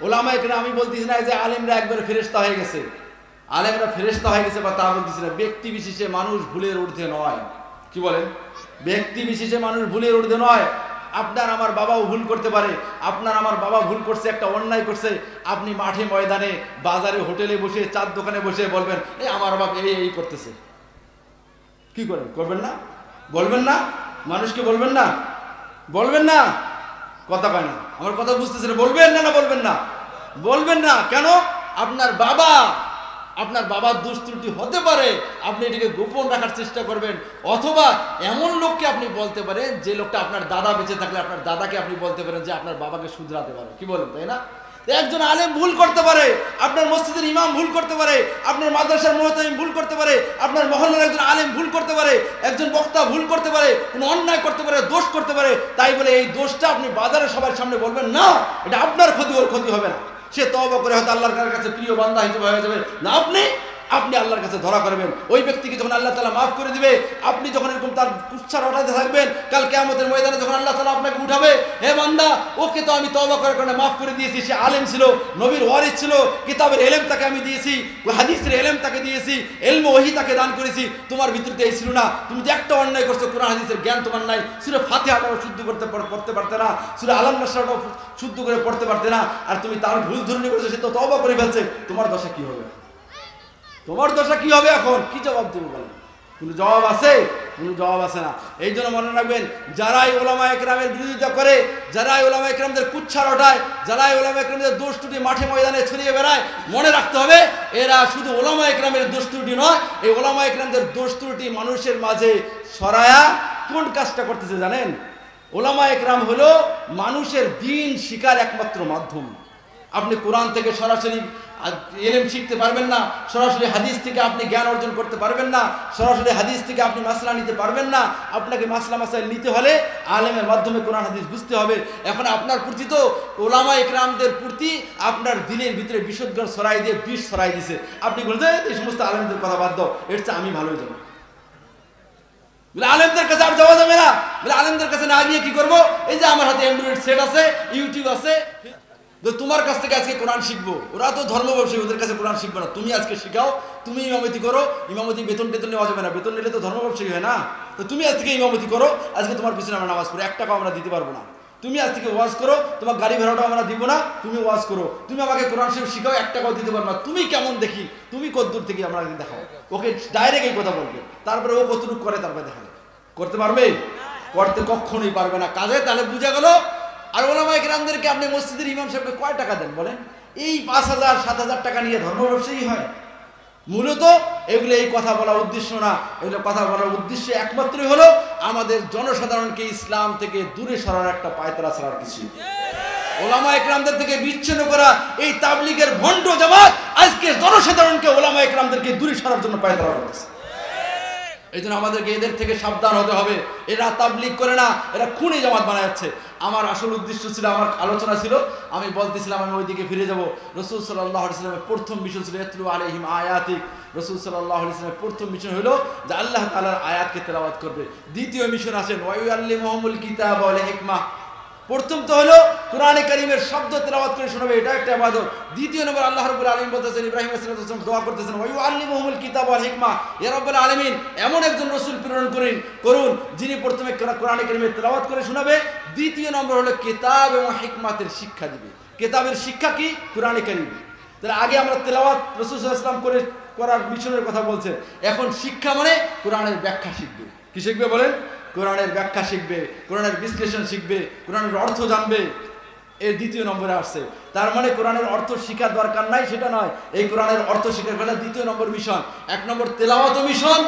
ওলামায়ে কেরাম, আমি বলতেছি না যে আলেমরা একবার ফেরেশতা হয়ে গেছে, আলেমরা ফেরেশতা হয়ে গেছে বা তা বলতেছি না। ব্যক্তি বিশেষে মানুষ ভুলের ঊর্ধ্বে নয়। কি বলেন? ব্যক্তি বিশেষে মানুষ ভুলের ঊর্ধ্বে নয়। আপনার আমার বাবাও ভুল করতে পারে, আপনার আমার বাবা ভুল করছে, একটা অন্যায় করছে, আপনি মাঠে ময়দানে বাজারে হোটেলে বসে চার দোকানে বসে বলবেন এই আমার বাবা এই করতেছে। কি করেন? করবেন না? বলবেন না? মানুষকে বলবেন না? বলবেন না? কথা কয় না, আমার কথা বুঝতেছে না। বলবেন না? না বলবেন না? বলবেন না। কেন? আপনার বাবার দোষ ত্রুটি হতে পারে, আপনি এটিকে গোপন রাখার চেষ্টা করবেন। অথবা এমন লোককে আপনি বলতে পারেন যে লোকটা আপনার দাদা বেঁচে থাকলে আপনার দাদাকে আপনি বলতে পারেন যে আপনার বাবাকে শুধরাতে পারে। কি বলেন? তাই না? একজন আলেম ভুল করতে পারে, আপনার মসজিদের ইমাম ভুল করতে পারে, আপনার মাদ্রাসার মুহতামিম ভুল করতে পারে, আপনার মহল্লার একজন আলেম ভুল করতে পারে, একজন বক্তা ভুল করতে পারে, কোনো অন্যায় করতে পারে, দোষ করতে পারে। তাই বলে এই দোষটা আপনি বাজারে সবার সামনে বলবেন না, এটা আপনার ক্ষতি, ওর ক্ষতি হবে না। সে তওবা করে হয়তো আল্লাহর কাছে প্রিয় বান্দা হিসেবে হয়ে যাবে না। আপনি আল্লাহর কাছে ধরা করবেন। ওই ব্যক্তিকে যখন আল্লাহ তাআলা মাফ করে দিবে, আপনি যখন এরকম তার কুচ্ছার ওঠাতে থাকবেন, কাল কিয়ামতের ময়দানে যখন আল্লাহ তাআলা আপনাকে উঠাবে, হে বান্দা, ওকে তো আমি তওবা করার কারণে মাফ করে দিয়েছি, সে আলেম ছিল, নবীর ওয়ারিস ছিল, কিতাবের ইলম তাকে আমি দিয়েছি, হাদিসের ইলম তাকে দিয়েছি, ইলম ওহী তাকে দান করেছি। তোমার ভিতরে এই ছিল না, তুমি যে একটা অন্যায় করছো, কোরআন হাদিসের জ্ঞান তোমার নাই, সূরা ফাতিহাটাও শুদ্ধ পড়তে পারতে না, সূরা আল নাসরটাও শুদ্ধ করে পড়তে পারতে না, আর তুমি তার ভুল ধরে করেছো, সে তো তওবা করে ফেলছে। তোমার দশা কি হবে? তোমার দশা কি হবে? এখন কি জবাব দেবো বলেন? কোনো জবাব আছে? কোনো জবাব আছে না। এই জন্য মনে রাখবেন, যারাই ওলামায়ে কেরামের বিরোধিতা করে, যারাই ওলামায়ে কেরামদের কুচ্ছার ওঠায়, যারাই ওলামায়ে কেরামদের দোষ ত্রুটি মাঠে ময়দানে ছড়িয়ে বেড়ায়, মনে রাখতে হবে এরা শুধু ওলামায়ে কেরামের দোষ ত্রুটি নয়, এই ওলামায়ে কেরামদের দোষ ত্রুটি মানুষের মাঝে ছড়ায়া কোন কাজটা করতেছে জানেন? ওলামা একরাম হলো মানুষের দিন শিকার একমাত্র মাধ্যম। আপনি কোরআন থেকে সরাসরি ইলম শিখতে পারবেন না, সরাসরি হাদিস থেকে আপনি জ্ঞান অর্জন করতে পারবেন না, সরাসরি হাদিস থেকে আপনি মাসলা নিতে পারবেন না। আপনাকে মাসলা মাসাইল নিতে হলে আলেমের মাধ্যমে কোরআন হাদিস বুঝতে হবে। এখন আপনার প্রতি তো ওলামা একরামদের প্রতি আপনার দিলের ভিতরে বিশুদ্ধ ছড়াই দিয়ে বিষ ছড়াই দিছে। আপনি বলতে এই সমস্ত আলেমদের কথা বাদ দাও, এর চেয়ে আমি ভালোই যাবো। বলে আলেমদের কাছে আর যাওয়া যাবে না। বলে আলেমদের কাছে না গিয়ে কি করবো? এই যে আমার হাতে অ্যান্ড্রয়েড সেট আছে, ইউটিউব আছে, তোমার কাছ থেকে আজকে কোরআন শিখবো। ওরা তো ধর্ম ব্যবসায়ী, ওদের কাছে কোরআন শিখবে না। তুমি আজকে শিখাও, তুমি ইমামতি করো। ইমামতি বেতন নেওয়া যাবে না, বেতন নিলে তো ধর্ম ব্যবসায়ী হয় না। তো তুমি আজ থেকে ইমামতি করো, আজকে তোমার পিছনে আমরা নামাজ পড়ি, 1 টাকাও আমরা দিতে পারবো না। তুমি আজ থেকে ওয়াজ করো, তোমার গাড়ি ভাড়াটাও আমরা দিব না, তুমি ওয়াজ করো। তুমি আমাকে কোরআন শরীফ শিখাও, 1 টাকাও দিতে পারবো না। তুমি কেমন দেখি, তুমি কতদূর থেকে আমরা দেখাও। ওকে ডাইরেক্ট এই কথা বলবে, তারপরে ও কতটুকু করে তারপরে দেখাবে। করতে পারবে? করতে কখনোই পারবে না। কাজে তাহলে বুঝা গেল। আর ওলামা একরামদেরকে আপনি মসজিদের ইমাম সাহেবকে কয় টাকা দেন বলেন? এই 5,000 7,000 টাকা নিয়ে ধর্ম ব্যবসায়ী হয়? মূলত এগুলো এই কথা বলার উদ্দেশ্য না। এগুলো কথা বলার উদ্দেশ্য একমাত্রই হলো আমাদের জনসাধারণকে ইসলাম থেকে দূরে সরানোর একটা পায়তারা ছাড়ার কিছু। ওলামা একরামদের থেকে বিচ্ছিন্ন করা এই তাবলীগের ভণ্ড জামাত আজকে জনসাধারণকে ওলামা একরামদেরকে দূরে সরার জন্য পায়তারা করতেছে। এই জন্য আমাদেরকে এদের থেকে সাবধান হতে হবে। এরা তাবলীগ করে না, এরা খুনি জামাত বানাচ্ছে। আমার আসল উদ্দেশ্য ছিল, আমার আলোচনা ছিল, আমি বলতেছিলাম আমি ওইদিকে ফিরে যাব। রাসূল সাল্লাল্লাহু আলাইহি ওয়াসাল্লামের প্রথম মিশন ছিল ইয়াতলু আলাইহিম আয়াতিক। রাসূল সাল্লাল্লাহু আলাইহি ওয়াসাল্লামের প্রথম মিশন হলো যে আল্লাহ তাআলার আয়াতকে তেলাওয়াত করবে। দ্বিতীয় মিশন আসেন ওয়া ইউআল্লিমুহুমুল কিতাব ওয়াল হিকমা। প্রথম তো হলো কোরআনে কারীমের শব্দ তেলাওয়াত করে শোনাবে, এটা একটা ইবাদত। দ্বিতীয় নম্বর আল্লাহ রাব্বুল আলামিন বলতেছেন, ইব্রাহিম আলাইহিস সালাম দোয়া করতেছেন ওয়া ইউআল্লিমুহুমুল কিতাব ওয়াল হিকমা। ইয়া রাব্বুল আলামিন এমন একজন রাসূল প্রেরণ করুন যিনি প্রথমে কোরআনে কারীমের তেলাওয়াত করে শোনাবে, দ্বিতীয় নম্বর হলো কিতাব এবং হিকমাতের শিক্ষা দিবে। কিতাবের শিক্ষা কি? কোরআনে কারীম। তাহলে আগে আমরা তেলাওয়াত রাসূল সাল্লাল্লাহু আলাইহি ওয়াসাল্লাম করে করার মিশনের কথা বলছেন, এখন শিক্ষা মানে কোরআনের ব্যাখ্যা শিখবে। কি শিখবে বলেন? কোরআনের ব্যাখ্যা শিখবে, কোরআনের বিশ্লেষণ শিখবে, কোরআনের অর্থ জানবে। এর দ্বিতীয় নম্বরে আসছে। তার মানে কোরআনের অর্থ শিখার দরকার নাই সেটা নয়, এই কোরআনের অর্থ শিখার ফলে দ্বিতীয় নম্বর মিশন। 1 নম্বর তেলাওয়াত মিশন,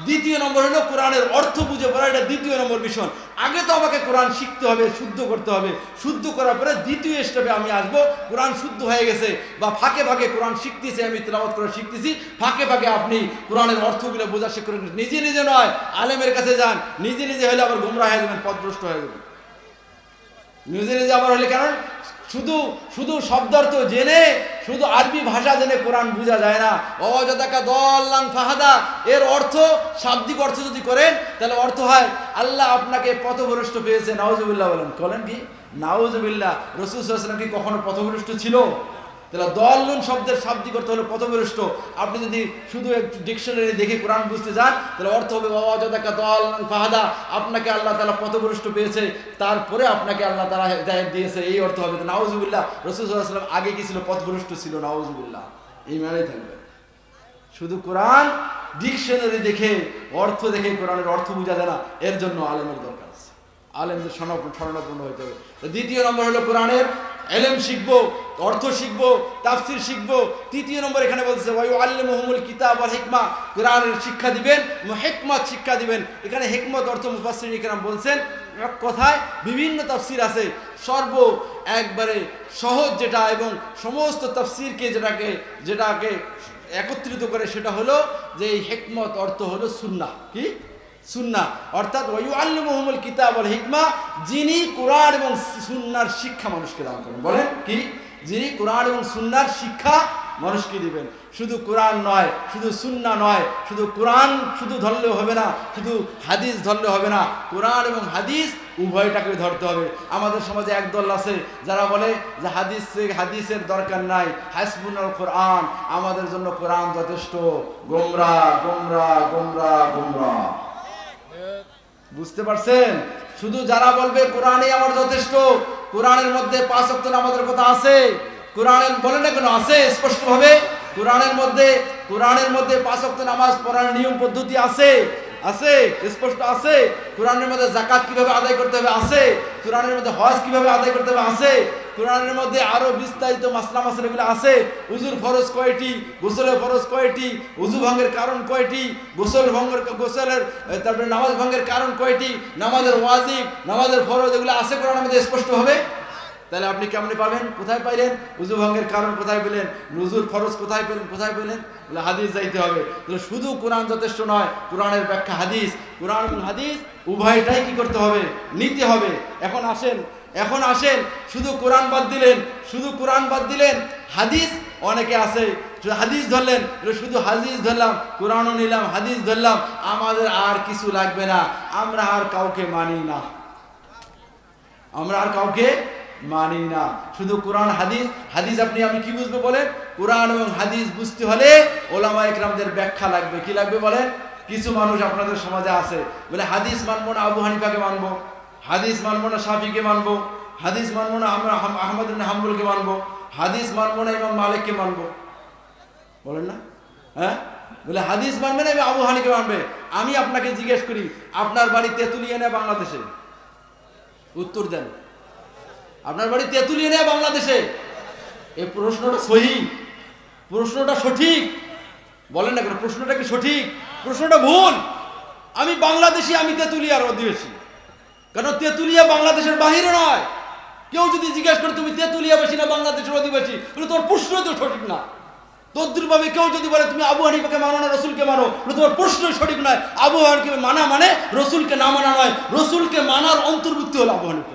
দ্বিতীয় নম্বর হলো কোরআনের অর্থ বুঝে পড়া, এটা দ্বিতীয় নম্বর মিশন। আগে তো আমাকে কোরআন শিখতে হবে, শুদ্ধ করতে হবে। শুদ্ধ করার পরে দ্বিতীয় স্টেপে আমি আসবো, কোরআন শুদ্ধ হয়ে গেছে বা ফাঁকে ফাঁকে কোরআন শিখতেছি, আমি তেলাওয়াত করে শিখতেছি, ফাঁকে ফাঁকে আপনি কোরআনের অর্থগুলো বোঝা শিখে নিজে নিজে নয়, আলেমের কাছে যান। নিজে নিজে হলে আবার গোমরা হয়ে যাবেন, পথভ্রষ্ট হয়ে যাবেন। নিজে নিজে আবার হলে কারণ শুধু শব্দার্থ জেনে, শুধু আরবি ভাষা জেনে কোরআন বোঝা যায় না। ওয়াজাদাকা দাল্লান ফাহাদা, এর অর্থ শাব্দিক অর্থ যদি করেন তাহলে অর্থ হয় আল্লাহ আপনাকে পথভ্রষ্ট পেয়েছে। নাউজুবিল্লাহ বলেন কি? নাউজুবিল্লাহ। রাসূল সাল্লাল্লাহু আলাইহি ওয়াসাল্লাম কি কখনো পথভ্রষ্ট ছিল? তাহলে দল্লুন শব্দের শাব্দিক অর্থ হলো পথভ্রষ্ট। আপনি যদি শুধু একটু ডিকশনারি দেখে কোরআন বুঝতে যান তাহলে অর্থ হবে ওয়াজাদাকা দাল্লান ফাহাদা, আপনাকে আল্লাহ তাআলা পথভ্রষ্ট পেয়েছে, তারপরে আপনাকে আল্লাহ তাআলা হিদায়াত দিয়েছে, এই অর্থ হবে। নাউজুবিল্লাহ। রাসূল সাল্লাল্লাহু আলাইহি ওয়াসাল্লাম আগে কি ছিল? পথভ্রষ্ট ছিল। নাউজুবিল্লাহ। এই মানেই থাকবে। শুধু কোরআন ডিকশনারি দেখে অর্থ দেখে কোরআনের অর্থ বোঝা যায় না, এর জন্য আলেমের দরকার আছে। আলেমদের শরণাপন্ন হইতে হবে। দ্বিতীয় নম্বর হলো কোরআনের ইলম শিখবো, অর্থ শিখবো, তাফসীর শিখবো। তৃতীয় নম্বর এখানে বলছে ওয়া ইউআল্লিমুহুমুল কিতাব ওয়াল হিকমা, কোরআনের শিক্ষা দিবেন, হিকমত শিক্ষা দিবেন। এখানে হিকমত অর্থ মুফাসসিরিন ইকরাম বলছেন এক কথায় বিভিন্ন তাফসীর আছে। একবারে সহজ যেটা এবং সমস্ত তাফসীরকে যেটাকে একত্রিত করে সেটা হলো যে এই হিকমত অর্থ হলো সুন্নাহ। কি? সুন্নাহ। অর্থাৎ ওয়া ইউআল্লিমুহুমুল কিতাব ওয়াল হিকমা, যিনি কোরআন এবং সুন্নাহর শিক্ষা মানুষকে দান করবেন। বলেন কি? যিনি কোরআন এবং সুন্নাহর শিক্ষা মানুষকে দিবেন। শুধু কোরআন নয়, শুধু সুন্নাহ নয়, শুধু কোরআন শুধু ধরলেও হবে না, শুধু হাদিস ধরলে হবে না, কোরআন এবং হাদিস উভয়টাকে ধরতে হবে। আমাদের সমাজে একদল আছে যারা বলে যে হাদিসের দরকার নাই, হাসবুনাল কোরআন, আমাদের জন্য কোরআন যথেষ্ট। গোমরা গোমরা গোমরা গোমরা। বুঝতে পারছেন? শুধু যারা বলবে কোরআনই আমার যথেষ্ট, কোরআনের মধ্যে 5 ওয়াক্ত নামাজের কথা আছে, কোরআনের বলেন না কেন আছে স্পষ্টভাবে, কোরআনের মধ্যে 5 ওয়াক্ত নামাজ পড়ার নিয়ম পদ্ধতি আছে, স্পষ্ট আছে। কোরআনের মধ্যে যাকাত কিভাবে আদায় করতে হবে আছে, কোরআনের মধ্যে হজ কিভাবে আদায় করতে হবে আছে, কোরআনের মধ্যে আরো বিস্তারিত মাসলা মাসলা এগুলো আছে। উজুর ফরজ কয়টি, গোসলের ফরজ কয়টি, উজু ভঙ্গের কারণ কয়টি, গোসলের তারপরে নামাজ ভঙ্গের কারণ কয়টি, নামাজের ওয়াজিব, নামাজের ফরজ, এগুলো আছে কোরআনের মধ্যে স্পষ্টভাবে। তাহলে আপনি কেমনে পাবেন? কোথায় পাইলেন? উজু ভঙ্গের কারণ কোথায় পেলেন? উজুর ফরজ কোথায় পেলেন? কোথায় পেলেন? বলে হাদিস যাইতে হবে। তাহলে শুধু কোরআন যথেষ্ট নয়, কোরআনের ব্যাখ্যা হাদিস, কোরআন এবং হাদিস উভয়টাই কি করতে হবে? নিতে হবে। এখন আসেন শুধু কোরআন বাদ দিলেন, শুধু কোরআন বাদ দিলেন, হাদিস অনেকে আছে হাদিস ধরলেন, শুধু হাদিস ধরলাম, কোরআনও নিলাম, হাদিস ধরলাম, আমাদের আর কিছু লাগবে না, আমরা আর কাউকে মানি না, আমরা আর কাউকে মানি না, শুধু কোরআন হাদিস। হাদিস আপনি আমি কি বুঝবো বলেন? কোরআন এবং হাদিস বুঝতে হলে ওলামা ইকরামদের ব্যাখ্যা লাগবে। কি লাগবে বলেন? কিছু মানুষ আপনাদের সমাজে আছে বলে হাদিস মানবো না আবু হানিফাকে মানবো, হাদিস মানবো না শাফিকে মানবো, হাদিস মানবো না আমরা আহমদ ইবনে হাম্বলকে মানবো, হাদিস মানবো না ইমাম মালিককে মানবো, বলেন না? হ্যাঁ, বলে হাদিস মানবে না আবু হানিফাকে মানবে। আমি আপনাকে জিজ্ঞেস করি, আপনার বাড়ি তেঁতুলিয়া না বাংলাদেশে? উত্তর দেন। আপনার বাড়ি তেঁতুলিয়া না বাংলাদেশে? এই প্রশ্নটা সহি, প্রশ্নটা সঠিক, বলেন না কেন? প্রশ্নটা কি সঠিক? প্রশ্নটা ভুল। আমি বাংলাদেশি, আমি তেঁতুলিয়ার অধিবাসী, কারণ তেঁতুলিয়া বাংলাদেশের বাহিরে নয়। কেউ যদি জিজ্ঞেস করে তুমি তেঁতুলিয়াবাসী না বাংলাদেশের অধিবাসী, বলে তোমার প্রশ্ন তো সঠিক না। তদ্রুপভাবে কেউ যদি বলে তুমি আবু হানিফাকে মানো না রসুলকে মানো, তোমার প্রশ্নই সঠিক নয়। আবু হানিফাকে মানা মানে রসুলকে না মানা নয়, রসুলকে মানার অন্তর্ভুক্তি হলো আবু হানিফা।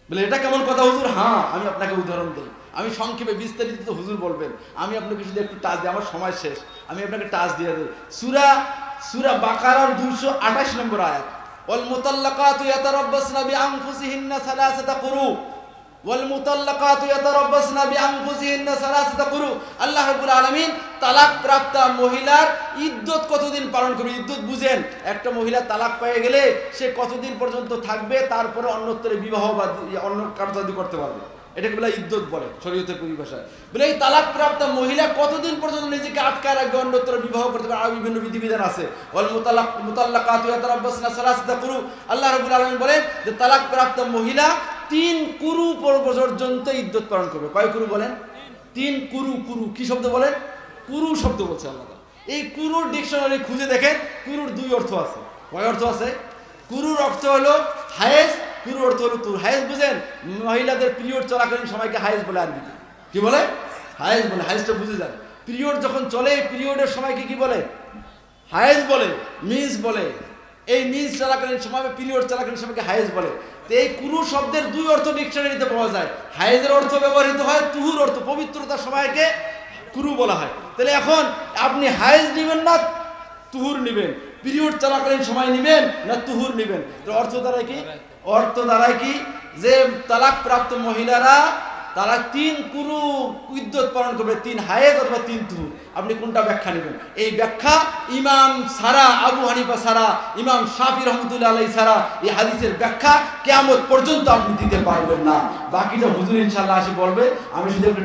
বলে এটা কেমন কথা হুজুর? হ্যাঁ, আমি আপনাকে উদাহরণ দিই, আমি সংক্ষেপে বিস্তারিত হুজুর বলবেন, আমি আপনাকে শুধু একটু টাচ দিই, আমার সময় শেষ, আমি আপনাকে টাচ দিয়ে দিই। সূরা বাকারার 228 নম্বর আয়াত, ওয়াল মুতাল্লাকাতু ইয়াতারাব্বাসনা বিআনফুসিহিন্না সালাসাতা কুরু, ওয়াল মুতাল্লাকাতু ইয়াতারাব্বাসনা বিআনফুসিহিন্না সালাসাতা কুরু। আল্লাহ রাব্বুল আলামিন তালাক প্রাপ্ত মহিলার ইদ্যত কতদিন পালন করবে? ইদ্যত বুঝেন, একটা মহিলা তালাক পেয়ে গেলে সে কতদিন পর্যন্ত থাকবে, তারপরে অন্যত্রে বিবাহ বা অন্য কার্যাদি করতে পারবে, এটাকে বলে ইদ্যত বলে শরীয়তের পরিভাষায়। বলে এই তালাক প্রাপ্ত মহিলা কতদিন পর্যন্ত নিজেকে আটকায় রাখবে, অন্যত্র বিবাহ করতে পারবে, আর বিভিন্ন বিধিবিধান আছে। ওয়াল মুতাল্লাকাতু ইয়াতারাব্বাসনা সালাসাতা কুরু, আল্লাহ রাব্বুল আলামিন বলেন যে তালাক প্রাপ্ত মহিলা 3 কুরু পর্যন্ত ইদ্যত পালন করবে। কয় কুরু বলেন? 3 কুরু। কুরু কি শব্দ বলেন? কুরু শব্দ বলছে আল্লাহ। এই কুরুর ডিকশনারি খুঁজে দেখেন, কুরুর 2 অর্থ আছে। কয় অর্থ আছে? কুরুর অর্থ হলো হায়েজ, কুরুর অর্থ হলো তুর। হায়েজ বুঝেন? মহিলাদের পিরিয়ড চলাকালীন সময়কে হায়েজ বলে আরবিতে। কি বলে? হায়েজ বলে। হায়েজটা বুঝে যান। পিরিয়ড যখন চলে, পিরিয়ডের সময়কে কি বলে? হায়েজ বলে, মিন্স বলে। এই মিন্স চলাকালীন সময়, পিরিয়ড চলাকালীন সময়কে হায়েজ বলে। তো এই কুরু শব্দের 2 অর্থ ডিকশনারিতে পাওয়া যায়। হায়েজের অর্থ ব্যবহৃত হয়, তুহুর অর্থ পবিত্রতার সময়কে কুরু বলা হয়। তাহলে এখন আপনি হায়েজ নেবেন না তুহুর নেবেন, পিরিয়ড চলাকালীন সময় নেবেন না তুহুর নেবেন? তো অর্থ দ্বারাই কি? অর্থ দ্বারাই কি যে তালাক প্রাপ্ত মহিলারা তারা 3 কুরু ইদ্যত পালন করবে, 3 হায়েজ অথবা 3 তুহুর। আপনি কোনটা ব্যাখ্যা নেবেন? এই ব্যাখ্যা ইমাম সারা, আবু হানিফা সারা, ইমাম শাফি রহমতুল্লাহ আলাইহি সারা, এই হাদিসের ব্যাখ্যা কিয়ামত পর্যন্ত আপনি দিতে পারবেন না। বাকিটা হুজুর ইনশাআল্লাহ আসি বলবে, আমি শুধু একটু